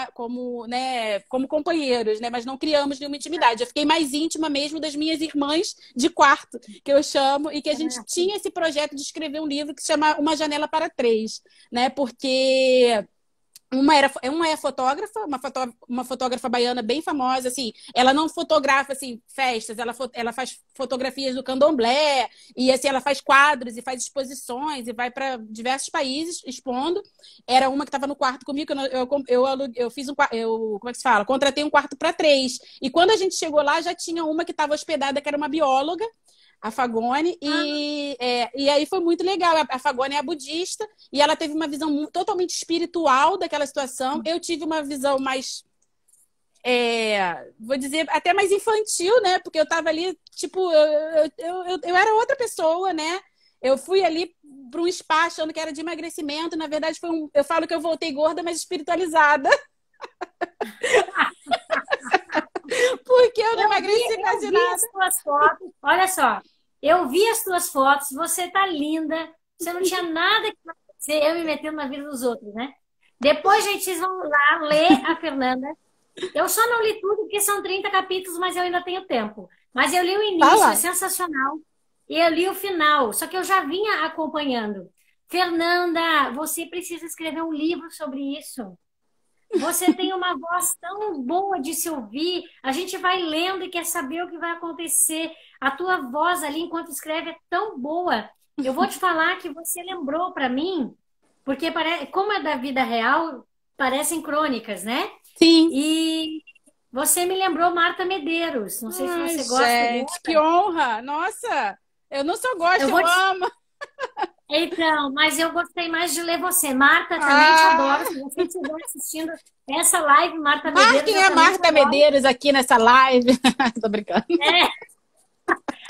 companheiros, né? Mas não criamos nenhuma intimidade. Eu fiquei mais íntima mesmo das minhas irmãs de quarto, que eu chamo, e que a gente tinha esse projeto de escrever um livro que se chama Uma Janela para Três, né? Porque uma é fotógrafa, uma fotógrafa baiana bem famosa, assim, ela não fotografa, assim, festas, ela faz fotografias do candomblé, e, assim, ela faz quadros e faz exposições e vai para diversos países expondo. Era uma que estava no quarto comigo, eu fiz como é que se fala? Contratei um quarto para 3. E quando a gente chegou lá, já tinha uma que estava hospedada, que era uma bióloga, a Fagone, e aí foi muito legal. A Fagone é budista e ela teve uma visão totalmente espiritual daquela situação. Eu tive uma visão mais, vou dizer, até mais infantil, né? Porque eu tava ali, tipo, eu era outra pessoa, né? Eu fui ali para um spa achando que era de emagrecimento. Na verdade, eu falo que eu voltei gorda, mas espiritualizada. Porque eu não emagreci quase nada. As tuas fotos. Olha só, eu vi as tuas fotos, você tá linda, você não tinha nada que fazer, eu me metendo na vida dos outros, né? Depois, gente, vocês vão lá ler a Fernanda. Eu só não li tudo, porque são 30 capítulos, mas eu ainda tenho tempo. Mas eu li o início, é sensacional. E eu li o final, só que eu já vinha acompanhando. Fernanda, você precisa escrever um livro sobre isso. Você tem uma voz tão boa de se ouvir. A gente vai lendo e quer saber o que vai acontecer. A tua voz ali, enquanto escreve, é tão boa. Eu vou te falar que você lembrou para mim, porque como é da vida real, parecem crônicas, né? Sim. E você me lembrou Marta Medeiros. Não sei se você gosta. Gente, que honra! Nossa! Eu não só gosto, eu amo. Então, mas eu gostei mais de ler você. Marta, também te adoro. Se você estiver assistindo essa live, Marta Medeiros... Marquem a Marta Medeiros aqui nessa live. Tô brincando.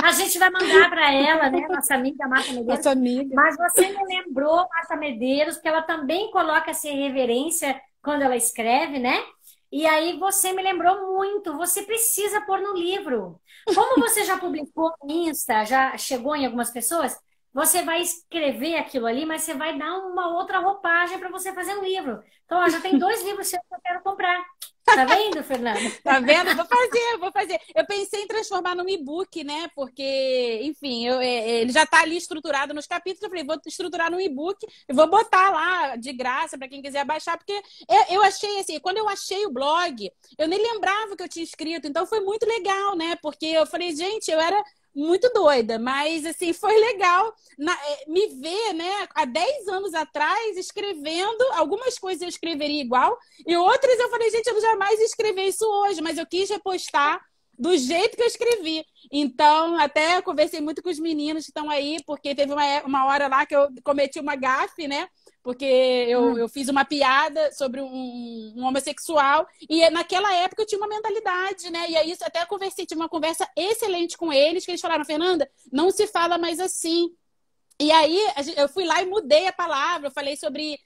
A gente vai mandar para ela, né? Nossa amiga Marta Medeiros. Nossa amiga. Mas você me lembrou, Marta Medeiros, porque ela também coloca essa reverência quando ela escreve, né? E aí você me lembrou muito. Você precisa pôr no livro. Como você já publicou no Insta, já chegou em algumas pessoas... Você vai escrever aquilo ali, mas você vai dar uma outra roupagem para você fazer um livro. Então, já tem 2 livros seus que eu quero comprar. Tá vendo, Fernanda? Tá vendo? Vou fazer, vou fazer. Eu pensei em transformar num e-book, né? Porque, enfim, ele já tá ali estruturado nos capítulos. Eu falei, vou estruturar num e-book e vou botar lá de graça para quem quiser baixar. Porque eu achei assim, quando eu achei o blog, eu nem lembrava que eu tinha escrito. Então foi muito legal, né? Porque eu falei, gente, eu era muito doida, mas assim, foi legal me ver, né, há 10 anos atrás, escrevendo. Algumas coisas eu escreveria igual, e outras eu falei, gente, eu jamais ia escrever isso hoje, mas eu quis repostar do jeito que eu escrevi. Então, até conversei muito com os meninos que estão aí, porque teve uma hora lá que eu cometi uma gafe, né? Porque eu fiz uma piada sobre um homossexual, e naquela época eu tinha uma mentalidade, né? E aí até conversei, tive uma conversa excelente com eles, que eles falaram, Fernanda, não se fala mais assim. E aí eu fui lá e mudei a palavra, eu falei sobre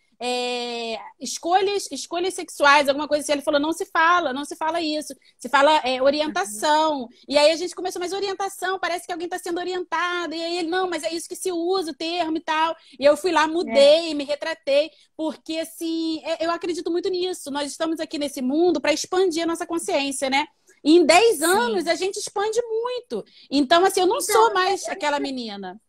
escolhas sexuais, alguma coisa assim. Ele falou, não se fala isso, se fala orientação. E aí a gente começou, mas orientação, parece que alguém está sendo orientado. E aí ele, não, mas é isso que se usa, o termo e tal. E eu fui lá, mudei, me retratei, porque assim, eu acredito muito nisso. Nós estamos aqui nesse mundo para expandir a nossa consciência, né? E em 10 anos a gente expande muito. Então, assim, eu não sou mais aquela menina.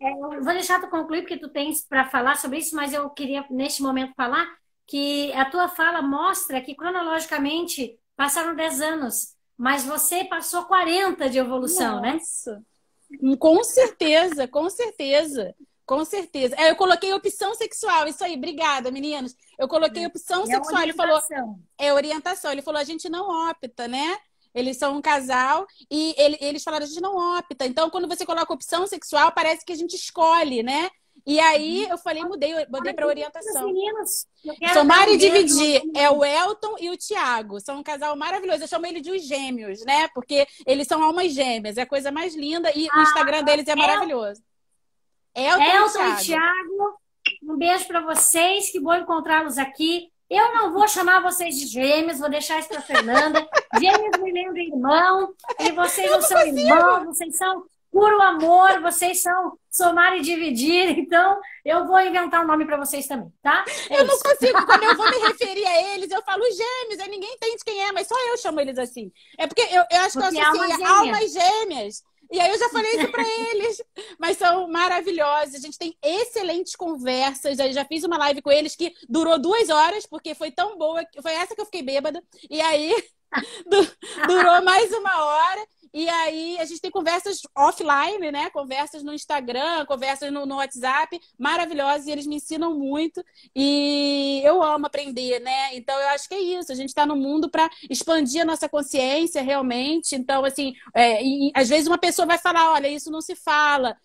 Eu vou deixar tu concluir, porque tu tens para falar sobre isso, mas eu queria, neste momento, falar que a tua fala mostra que, cronologicamente, passaram 10 anos, mas você passou 40 de evolução, né? Nossa. Com certeza, com certeza. Com certeza. Eu coloquei opção sexual. Isso aí, obrigada, meninos. Eu coloquei opção sexual. Ele falou, orientação. Ele falou, a gente não opta, né? Eles são um casal e eles falaram, a gente não opta. Então, quando você coloca opção sexual, parece que a gente escolhe, né? E aí eu falei, mudei para orientação. Somar e dividir é o Elton e o Thiago. São um casal maravilhoso. Eu chamo ele de os gêmeos, né? Porque eles são almas gêmeas. É a coisa mais linda. E o Instagram deles é maravilhoso. Elton e Thiago, um beijo para vocês. Que bom encontrá-los aqui. Eu não vou chamar vocês de gêmeos, vou deixar isso para Fernanda. Gêmeos me lembram irmão, e vocês não são irmãos, vocês são puro amor, vocês são somar e dividir. Então, eu vou inventar um nome para vocês também, tá? Eu não consigo, quando eu vou me referir a eles, eu falo gêmeos, aí ninguém entende quem é, mas só eu chamo eles assim. É porque eu acho que eu associei almas gêmeas. E aí eu já falei isso para eles, mas são maravilhosos. A gente tem excelentes conversas. Eu já fiz uma live com eles que durou 2 horas, porque foi tão boa, foi essa que eu fiquei bêbada. E aí durou mais 1 hora. E aí a gente tem conversas offline, né? Conversas no Instagram, conversas no WhatsApp, maravilhosas, e eles me ensinam muito. E eu amo aprender, né? Então eu acho que é isso. A gente está no mundo para expandir a nossa consciência realmente. Então, assim, e às vezes uma pessoa vai falar, olha, isso não se fala,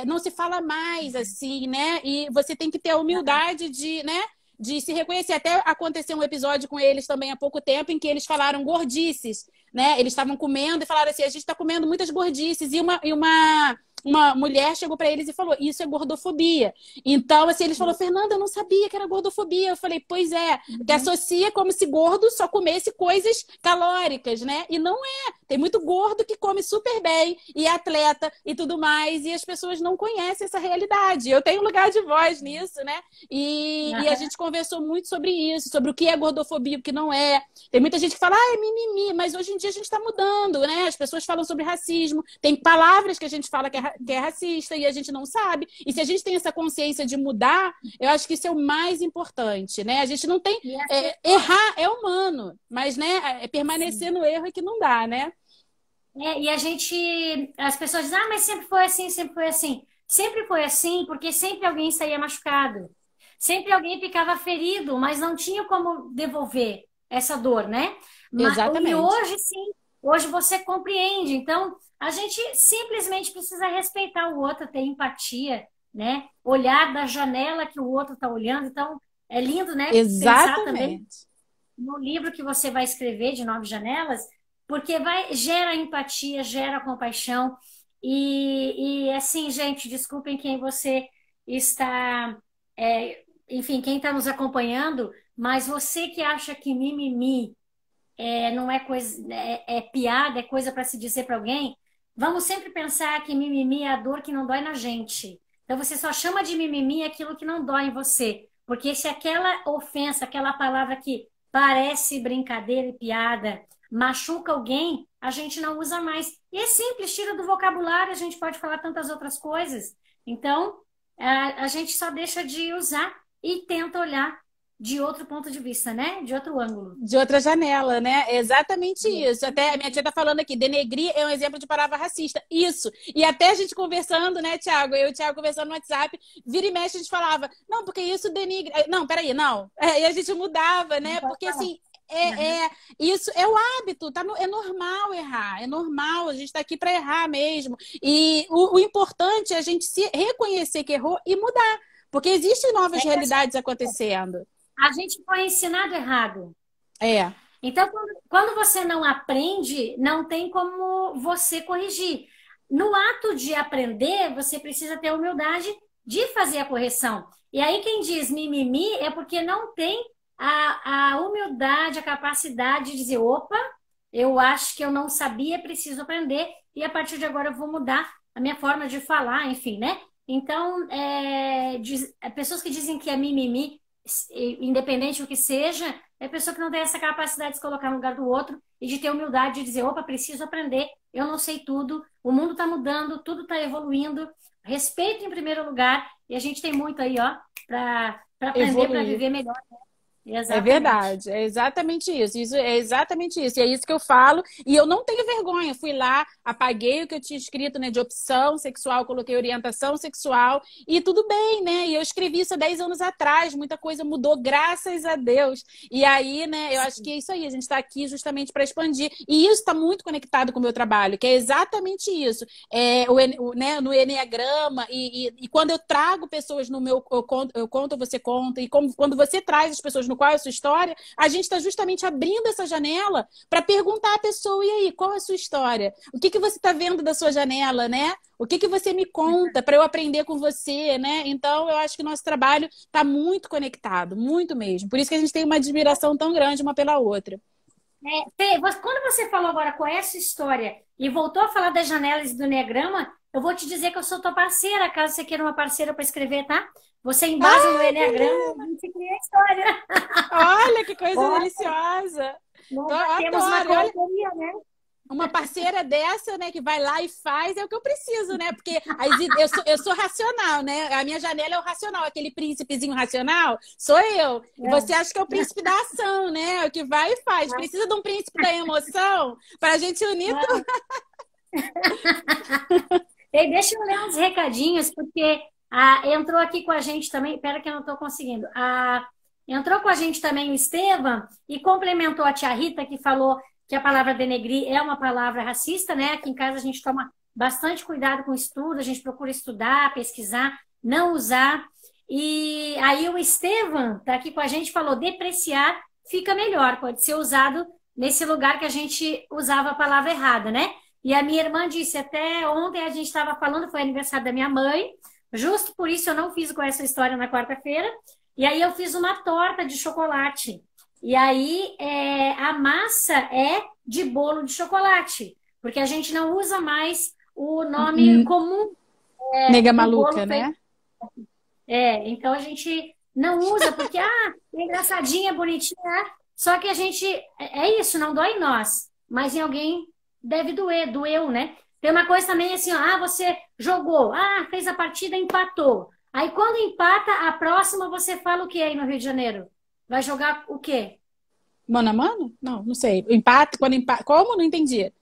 não se fala mais assim, né? E você tem que ter a humildade de, né? De se reconhecer. Até aconteceu um episódio com eles também há pouco tempo em que eles falaram gordices, né? Eles estavam comendo e falaram assim, a gente está comendo muitas gordices. E uma mulher chegou para eles e falou, isso é gordofobia. Então, assim, eles falaram, Fernanda, eu não sabia que era gordofobia. Eu falei, pois é, que associa como se gordo só comesse coisas calóricas, né? E não é. Tem muito gordo que come super bem e é atleta e tudo mais, e as pessoas não conhecem essa realidade. Eu tenho lugar de voz nisso, né? E a gente conversou muito sobre isso, sobre o que é gordofobia, o que não é. Tem muita gente que fala, é mimimi, mas hoje em dia a gente está mudando, né? As pessoas falam sobre racismo, tem palavras que a gente fala que é racista e a gente não sabe. E se a gente tem essa consciência de mudar, eu acho que isso é o mais importante, né? A gente não tem... errar é humano, mas, né, permanecer no erro é que não dá, né? E a gente... As pessoas dizem, mas sempre foi assim, sempre foi assim. Sempre foi assim porque sempre alguém saía machucado. Sempre alguém ficava ferido, mas não tinha como devolver essa dor, né? Exatamente. E hoje, sim, hoje você compreende. Então, a gente simplesmente precisa respeitar o outro, ter empatia, né? Olhar da janela que o outro está olhando. Então, é lindo, né? Exatamente. Pensar também no livro que você vai escrever de 9 janelas, porque gera empatia, gera compaixão. E assim, gente, desculpem quem você está... enfim, quem está nos acompanhando, mas você que acha que mimimi não é coisa, é piada, é coisa para se dizer para alguém, vamos sempre pensar que mimimi é a dor que não dói na gente. Então você só chama de mimimi aquilo que não dói em você. Porque se aquela ofensa, aquela palavra que parece brincadeira e piada, machuca alguém, a gente não usa mais. E é simples, tira do vocabulário, a gente pode falar tantas outras coisas. Então, a gente só deixa de usar e tenta olhar de outro ponto de vista, né? De outro ângulo. De outra janela, né? É exatamente isso. Até a minha tia tá falando aqui, denegrir é um exemplo de palavra racista. Isso. E até a gente conversando, né, Thiago? Eu e o Thiago conversando no WhatsApp, vira e mexe, a gente falava, não, porque isso denigre. Não, peraí, não. E a gente mudava, né? Porque assim. Isso é o hábito, é normal errar, é normal, a gente está aqui para errar mesmo. E o importante é a gente se reconhecer que errou e mudar, porque existem novas realidades acontecendo. A gente foi ensinado errado. É. Então, quando você não aprende, não tem como você corrigir. No ato de aprender, você precisa ter a humildade de fazer a correção. E aí, quem diz mimimi é porque não tem a humildade, a capacidade de dizer: opa, eu acho que eu não sabia, preciso aprender, e a partir de agora eu vou mudar a minha forma de falar, enfim, né? Então, pessoas que dizem que é mimimi, independente do que seja, é pessoa que não tem essa capacidade de se colocar no lugar do outro e de ter humildade de dizer: opa, preciso aprender, eu não sei tudo, o mundo está mudando, tudo está evoluindo, respeito em primeiro lugar, e a gente tem muito aí, ó, para aprender, para viver melhor, né? Exatamente. É Exatamente. verdade, é exatamente isso. Isso é exatamente isso. E é isso que eu falo. E eu não tenho vergonha. Fui lá, apaguei o que eu tinha escrito, né, de opção sexual, coloquei orientação sexual e tudo bem, né? E eu escrevi isso há 10 anos atrás. Muita coisa mudou, graças a Deus. E aí, né, eu acho que é isso aí. A gente está aqui justamente para expandir. E isso está muito conectado com o meu trabalho, que é exatamente isso. Né, no Eneagrama, e quando eu trago pessoas no meu, eu conto, você conta, e quando você traz as pessoas no qual é a sua história, a gente está justamente abrindo essa janela para perguntar à pessoa: e aí, qual é a sua história? O que você está vendo da sua janela, né? O que você me conta para eu aprender com você, né? Então, eu acho que o nosso trabalho está muito conectado, muito mesmo. Por isso que a gente tem uma admiração tão grande uma pela outra. Fê, quando você falou agora qual é a sua história e voltou a falar das janelas do Eneagrama, eu vou te dizer que eu sou tua parceira, caso você queira uma parceira para escrever, tá? Você embasa no Eneagrama, a gente cria a história. Olha que coisa deliciosa! Temos uma parceria, né? Uma parceira dessa, né, que vai lá e faz, é o que eu preciso, né? Porque eu sou racional, né? A minha janela é o racional, aquele príncipezinho racional, sou eu. E você acha que é o príncipe da ação, né? O que vai e faz. Precisa de um príncipe da emoção para a gente unir tudo. Deixa eu ler uns recadinhos, porque entrou aqui com a gente também. Pera que eu não estou conseguindo. Entrou com a gente também o Estevam e complementou a tia Rita, que falou que a palavra denegrir é uma palavra racista, né? Aqui em casa a gente toma bastante cuidado com o estudo, a gente procura estudar, pesquisar, não usar. E aí o Estevam tá aqui com a gente, falou: depreciar fica melhor, pode ser usado nesse lugar que a gente usava a palavra errada, né? E a minha irmã disse: até ontem a gente estava falando, foi aniversário da minha mãe, justo por isso eu não fiz com essa história na quarta-feira, e aí eu fiz uma torta de chocolate. E aí a massa é de bolo de chocolate, porque a gente não usa mais o nome comum. Nega maluca, né? Então a gente não usa, porque é engraçadinha, bonitinha, só que a gente, é isso, não dói em nós, mas em alguém deve doer, doeu, né? Tem uma coisa também assim, ó, você jogou, fez a partida, empatou. Aí quando empata, a próxima você fala o que aí no Rio de Janeiro? Vai jogar o quê? Mano a mano? Não sei. Empate, quando empate. Como? Não entendi.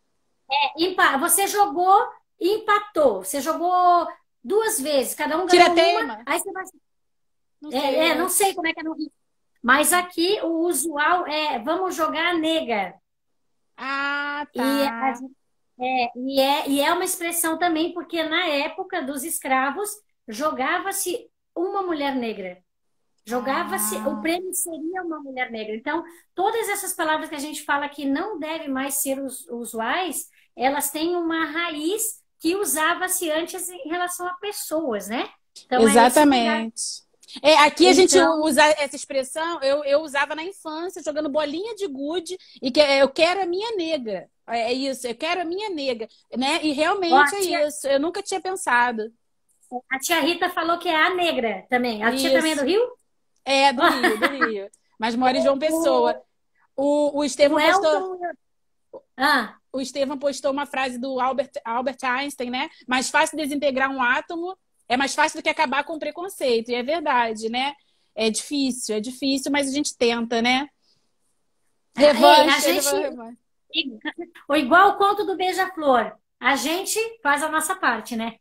Você jogou e empatou. Você jogou 2 vezes, cada um ganhou uma. Aí você vai... Não sei. Não sei como é que é no Rio. Mas aqui o usual é: vamos jogar nega. Ah, tá. E é uma expressão também, porque na época dos escravos jogava-se uma mulher negra. Jogava-se, o prêmio seria uma mulher negra. Então, todas essas palavras que a gente fala que não devem mais ser usuais, elas têm uma raiz que usava-se antes em relação a pessoas, né? Então, exatamente. Aqui a gente usa essa expressão, eu usava na infância, jogando bolinha de gude, e que eu quero a minha nega. É isso, eu quero a minha nega, né? E realmente isso, eu nunca tinha pensado. A tia Rita falou que é a negra também. A tia também é do Rio? Do Rio. Mas mora em João Pessoa. O O Estevão postou. Elton... Ah, O Estevão postou uma frase do Albert Einstein, né? Mais fácil desintegrar um átomo é mais fácil do que acabar com o preconceito. E é verdade, né? É difícil, mas a gente tenta, né? ei, a Revanche, gente... revanche. Ou igual o conto do Beija-Flor. A gente faz a nossa parte, né?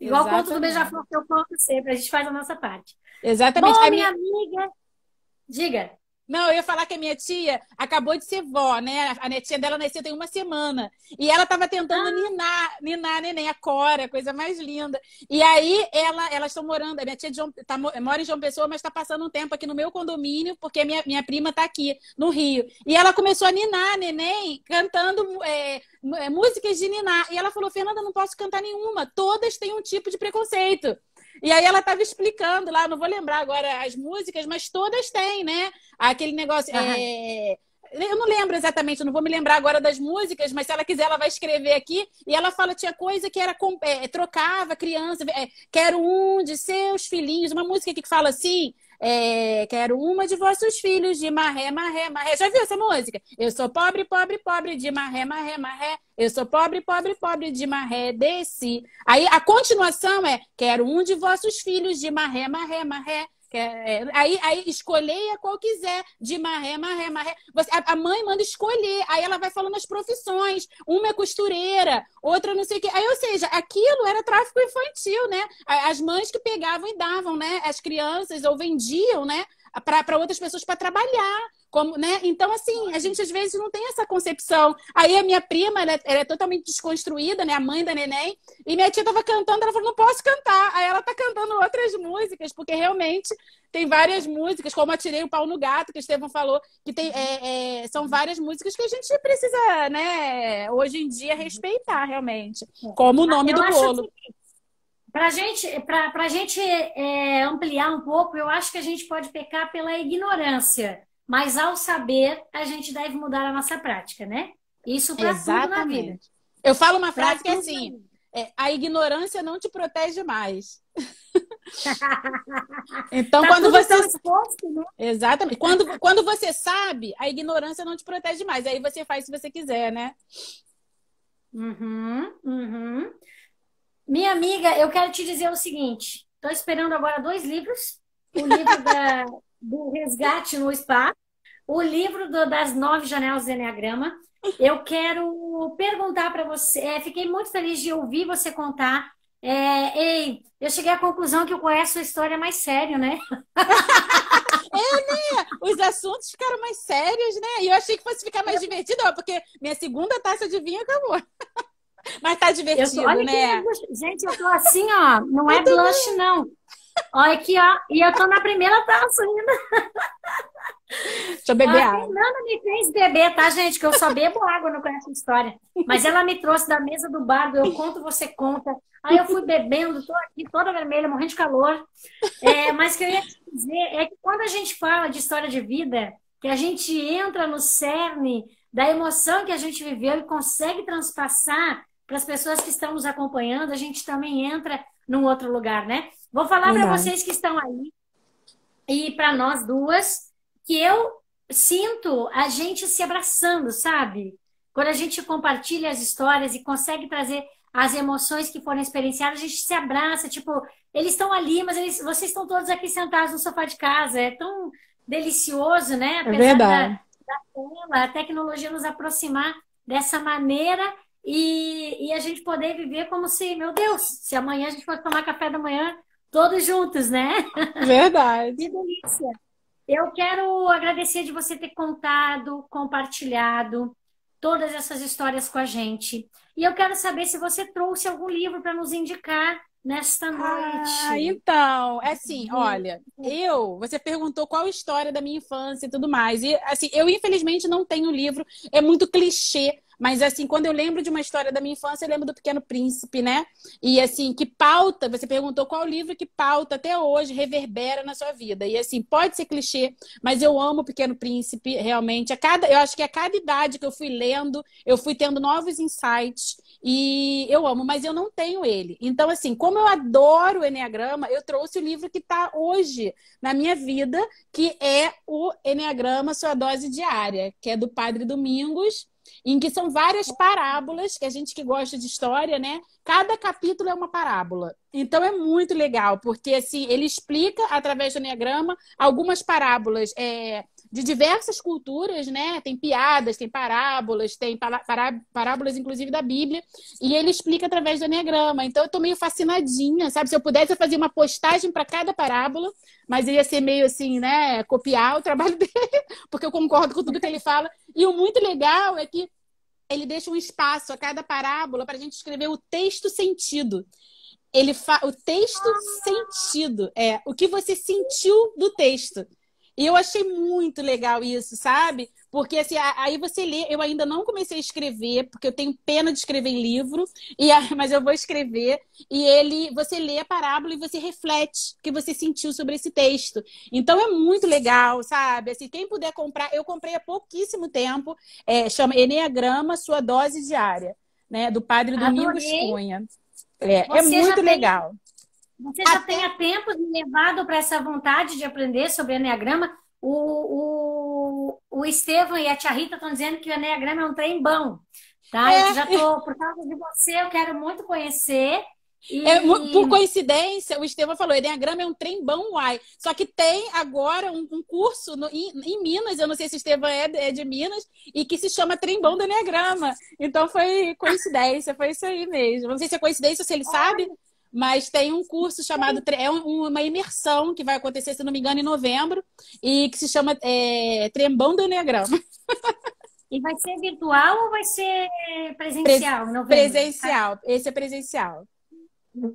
Igual o conto do Exatamente. Beija-Flor que eu conto sempre, a gente faz a nossa parte. Exatamente. Bom, minha amiga, diga. Não, eu ia falar que a minha tia acabou de ser vó, né? A netinha dela nasceu tem uma semana. E ela estava tentando ninar a neném, a Cora, coisa mais linda. E aí elas estão morando, a minha tia mora em João Pessoa, mas está passando um tempo aqui no meu condomínio, porque a minha prima está aqui no Rio. E ela começou a ninar a neném, cantando músicas de ninar. E ela falou, Fernanda, não posso cantar nenhuma. Todas têm um tipo de preconceito. E aí ela estava explicando lá, não vou lembrar agora as músicas, mas todas têm, né? Aquele negócio. Eu não lembro exatamente, eu não vou me lembrar agora das músicas, mas se ela quiser, ela vai escrever aqui. E ela fala, tinha coisa que era trocava criança, quero um de seus filhinhos, uma música que fala assim. Quero uma de vossos filhos de marré, marré, marré. Já viu essa música? Eu sou pobre, pobre, pobre de marré, marré, marré. Eu sou pobre, pobre, pobre de marré, desci. Aí a continuação é quero um de vossos filhos de marré, marré, marré. Aí escolher a qual quiser, de marré, marré, marré. A mãe manda escolher, aí ela vai falando as profissões. Uma é costureira, outra não sei o quê. Aí, ou seja, aquilo era tráfico infantil, né? As mães que pegavam e davam, né? As crianças ou vendiam, né? Para outras pessoas para trabalhar. Como, né? Então, assim, a gente às vezes não tem essa concepção. Aí a minha prima, ela é totalmente desconstruída, né? A mãe da neném. E minha tia estava cantando, ela falou, não posso cantar. Aí ela tá cantando outras músicas, porque realmente tem várias músicas, como Atirei o Pau no Gato, que o Estevão falou, que tem, são várias músicas que a gente precisa, né, hoje em dia, respeitar, realmente. Como o nome do bolo. Para a gente ampliar um pouco, eu acho que a gente pode pecar pela ignorância, mas ao saber, a gente deve mudar a nossa prática, né? Isso para tudo na vida. Eu falo uma frase que é assim, a ignorância não te protege mais. Então, tá quando você... exposto, né? Exatamente. Quando você sabe, a ignorância não te protege mais. Aí você faz se você quiser, né? Uhum. Minha amiga, eu quero te dizer o seguinte. Estou esperando agora 2 livros. O livro do Resgate no Spa. O livro das 9 janelas do Enneagrama. Eu quero perguntar para você. Fiquei muito feliz de ouvir você contar. Eu cheguei à conclusão que eu conheço a história mais sério, né? Né? Os assuntos ficaram mais sérios, né? E eu achei que fosse ficar mais divertido, porque minha segunda taça de vinho acabou. Mas tá divertido, né? Gente, eu tô assim, ó. Não é blush, não. Olha aqui, ó. E eu tô na primeira taça ainda. Deixa eu beber água. A Fernanda me fez beber, tá, gente? Que eu só bebo água, não conheço a história. Mas ela me trouxe da mesa do bar, eu conto, você conta. Aí eu fui bebendo, tô aqui toda vermelha, morrendo de calor. Mas o que eu ia te dizer é que quando a gente fala de história de vida, que a gente entra no cerne da emoção que a gente viveu e consegue transpassar para as pessoas que estão nos acompanhando, a gente também entra num outro lugar, né? Vou falar para vocês que estão aí e para nós duas que eu sinto a gente se abraçando, sabe? Quando a gente compartilha as histórias e consegue trazer as emoções que foram experienciadas, a gente se abraça, tipo, eles estão ali, mas vocês estão todos aqui sentados no sofá de casa. É tão delicioso, né? Apesar da tela, a tecnologia nos aproximar dessa maneira e a gente poder viver como se, meu Deus, se amanhã a gente fosse tomar café da manhã todos juntos, né? Verdade. Que delícia. Eu quero agradecer de você ter contado, compartilhado todas essas histórias com a gente. E eu quero saber se você trouxe algum livro para nos indicar nesta noite. Então, assim, olha, você perguntou qual história da minha infância e tudo mais. E, assim, eu infelizmente não tenho livro, é muito clichê, Mas, assim, quando eu lembro de uma história da minha infância, eu lembro do Pequeno Príncipe, né? E, assim, que pauta, você perguntou qual livro que pauta até hoje, reverbera na sua vida. E, assim, pode ser clichê, mas eu amo o Pequeno Príncipe, realmente. Eu acho que a cada idade que eu fui lendo, eu fui tendo novos insights. E eu amo, mas eu não tenho ele. Então, assim, como eu adoro o Eneagrama, eu trouxe o livro que está hoje na minha vida, que é o Eneagrama, Sua Dose Diária, que é do Padre Domingos, em que são várias parábolas, que a gente que gosta de história, né? Cada capítulo é uma parábola. Então é muito legal, porque assim, ele explica, através do Eneagrama, algumas parábolas de diversas culturas, né? Tem piadas, tem parábolas, tem parábolas, inclusive, da Bíblia, e ele explica através do Eneagrama. Então eu tô meio fascinadinha, sabe? Se eu pudesse, eu fazia uma postagem para cada parábola, mas ia ser meio assim, né? Copiar o trabalho dele, porque eu concordo com tudo que ele fala. E o muito legal é que ele deixa um espaço a cada parábola para a gente escrever o texto sentido. O texto sentido é o que você sentiu do texto. E eu achei muito legal isso, sabe? Porque assim, aí você lê, eu ainda não comecei a escrever, porque eu tenho pena de escrever em livro, mas eu vou escrever, e você lê a parábola e você reflete o que você sentiu sobre esse texto. Então é muito legal, sabe? Assim, quem puder comprar, eu comprei há pouquíssimo tempo, chama Eneagrama, Sua Dose Diária, né? Do Padre Domingos Cunha. É muito legal. Você já tem há tempos me levado para essa vontade de aprender sobre Eneagrama. O Estevão e a Tia Rita estão dizendo que o Eneagrama é um trem bom. Tá? Eu já estou, por causa de você, eu quero muito conhecer. Por coincidência, o Estevão falou, Eneagrama é um trem bom, uai. Só que tem agora um curso em Minas, eu não sei se o Estevão é de Minas, e que se chama Trem Bom do Eneagrama. Então foi coincidência, foi isso aí mesmo. Não sei se é coincidência ou se ele sabe, mas tem um curso chamado... uma imersão que vai acontecer, se não me engano, em novembro, e que se chama Trembão do Eneagrama. E vai ser virtual ou vai ser presencial? Presencial. Esse é presencial.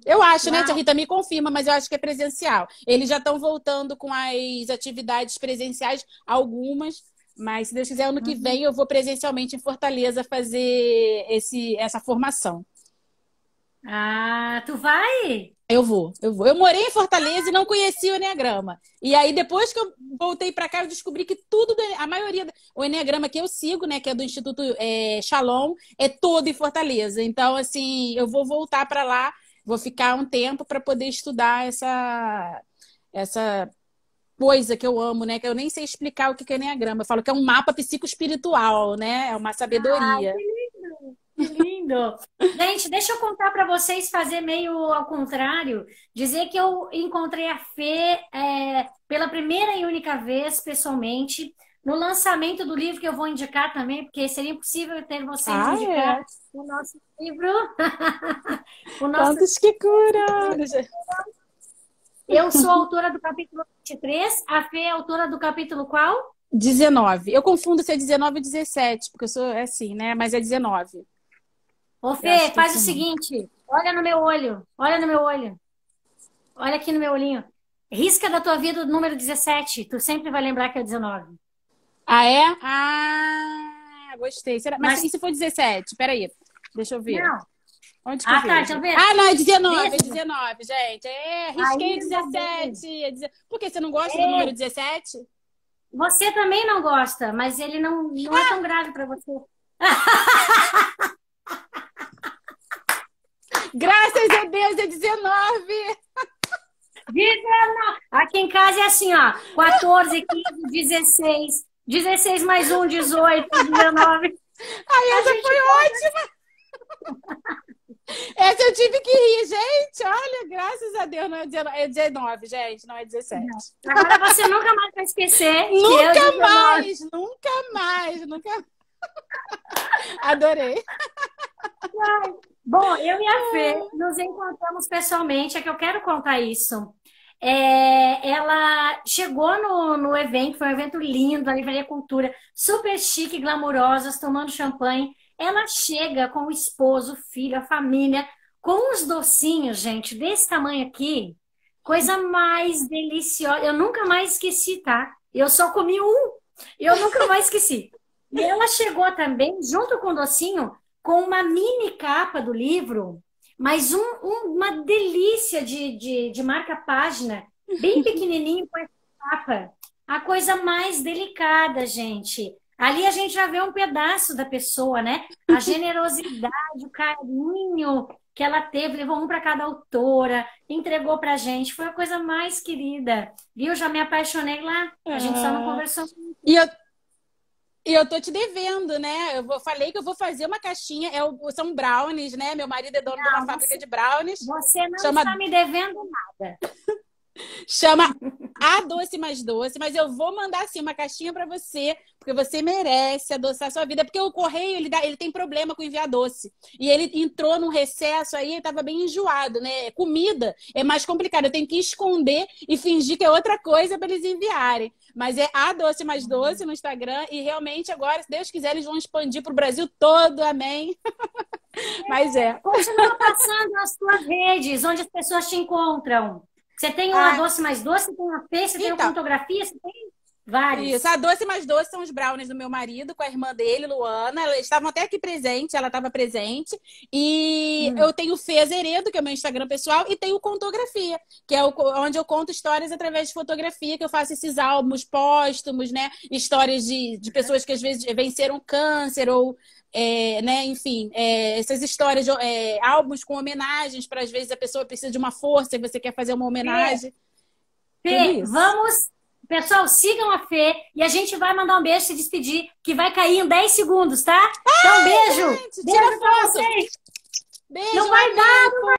Eu acho, né? A Rita me confirma, mas eu acho que é presencial. Eles já estão voltando com as atividades presenciais, algumas, mas se Deus quiser, ano que vem eu vou presencialmente em Fortaleza fazer essa formação. Ah, tu vai? Eu vou. Eu morei em Fortaleza e não conhecia o Eneagrama. E aí, depois que eu voltei para cá, eu descobri que a maioria, o Eneagrama que eu sigo, né, que é do Instituto Shalom, é todo em Fortaleza. Então, assim, eu vou voltar para lá, vou ficar um tempo para poder estudar essa coisa que eu amo, né, que eu nem sei explicar o que é Eneagrama. Eu falo que é um mapa psicoespiritual, né? É uma sabedoria. Que lindo! Gente, deixa eu contar para vocês, fazer meio ao contrário, dizer que eu encontrei a Fê pela primeira e única vez, pessoalmente, no lançamento do livro que eu vou indicar também, porque seria impossível ter vocês indicar o nosso livro. Quantos que curam! Eu sou autora do capítulo 23, a Fê é autora do capítulo qual? 19. Eu confundo se é 19 ou 17, porque eu sou assim, né? Mas é 19. Ô, Fê, faz o seguinte, olha no meu olho, olha aqui no meu olhinho. Risca da tua vida o número 17, tu sempre vai lembrar que é 19. Ah, é? Ah, gostei. Mas e se for 17? Peraí, deixa eu ver. Não. Onde que eu vejo? Deixa eu ver. Ah, não, é 19, é 19, gente. Risquei 17. Por que você não gosta do número 17? Você também não gosta, mas ele não é tão grave pra você. Graças a Deus, é 19. 19. Aqui em casa é assim, ó. 14, 15, 16. 16 mais 1, 18, 19. Ai, essa foi ótima. Essa eu tive que rir, gente. Olha, graças a Deus, não é 19, é 19, gente, não é 17. Agora você nunca mais vai esquecer. Nunca mais. Adorei. Bom, eu e a Fê nos encontramos pessoalmente, é que eu quero contar isso. Ela chegou no evento, foi um evento lindo, a Livraria Cultura, super chique, glamurosas, tomando champanhe. Ela chega com o esposo, o filho, a família, com uns docinhos, gente, desse tamanho aqui. Coisa mais deliciosa. Eu nunca mais esqueci, tá? Eu só comi um. Eu nunca mais esqueci. E ela chegou também, junto com o docinho, com uma mini capa do livro, mas uma delícia de marca-página, bem pequenininho com essa capa. A coisa mais delicada, gente. Ali a gente já vê um pedaço da pessoa, né? A generosidade, o carinho que ela teve, levou um para cada autora, entregou pra gente. Foi a coisa mais querida. Viu? Já me apaixonei lá. A gente só não conversou. E eu tô te devendo, né? Falei que eu vou fazer uma caixinha. São brownies, né? Meu marido é dono de uma fábrica de brownies. Você não está me devendo nada. Chama A Doce Mais Doce, mas eu vou mandar assim uma caixinha para você, porque você merece adoçar a sua vida, porque o correio ele tem problema com enviar doce. E ele entrou num recesso aí, ele estava bem enjoado, né? Comida é mais complicado, eu tenho que esconder e fingir que é outra coisa para eles enviarem. Mas é A Doce Mais Doce no Instagram e realmente agora, se Deus quiser, eles vão expandir para o Brasil todo, amém. Mas Continua passando nas suas redes, onde as pessoas te encontram. Você tem o A Doce Mais Doce, você tem a Fê, você tem a Fotografia, você tem vários. Isso, A Doce Mais Doce são os brownies do meu marido, com a irmã dele, Luana. Elas estavam até aqui presentes, ela estava presente. E eu tenho o Fê Azeredo, que é o meu Instagram pessoal, e tenho o Contografia, que é onde eu conto histórias através de fotografia, que eu faço esses álbuns póstumos, né? Histórias de pessoas que às vezes venceram câncer ou... né, enfim, essas histórias, álbuns com homenagens para às vezes a pessoa precisa de uma força e você quer fazer uma homenagem. Fê, vamos, pessoal, sigam a Fê e a gente vai mandar um beijo, se despedir, que vai cair em 10 segundos, tá? Então, beijo! Gente, beijo pra vocês! Beijo! Não vai dar!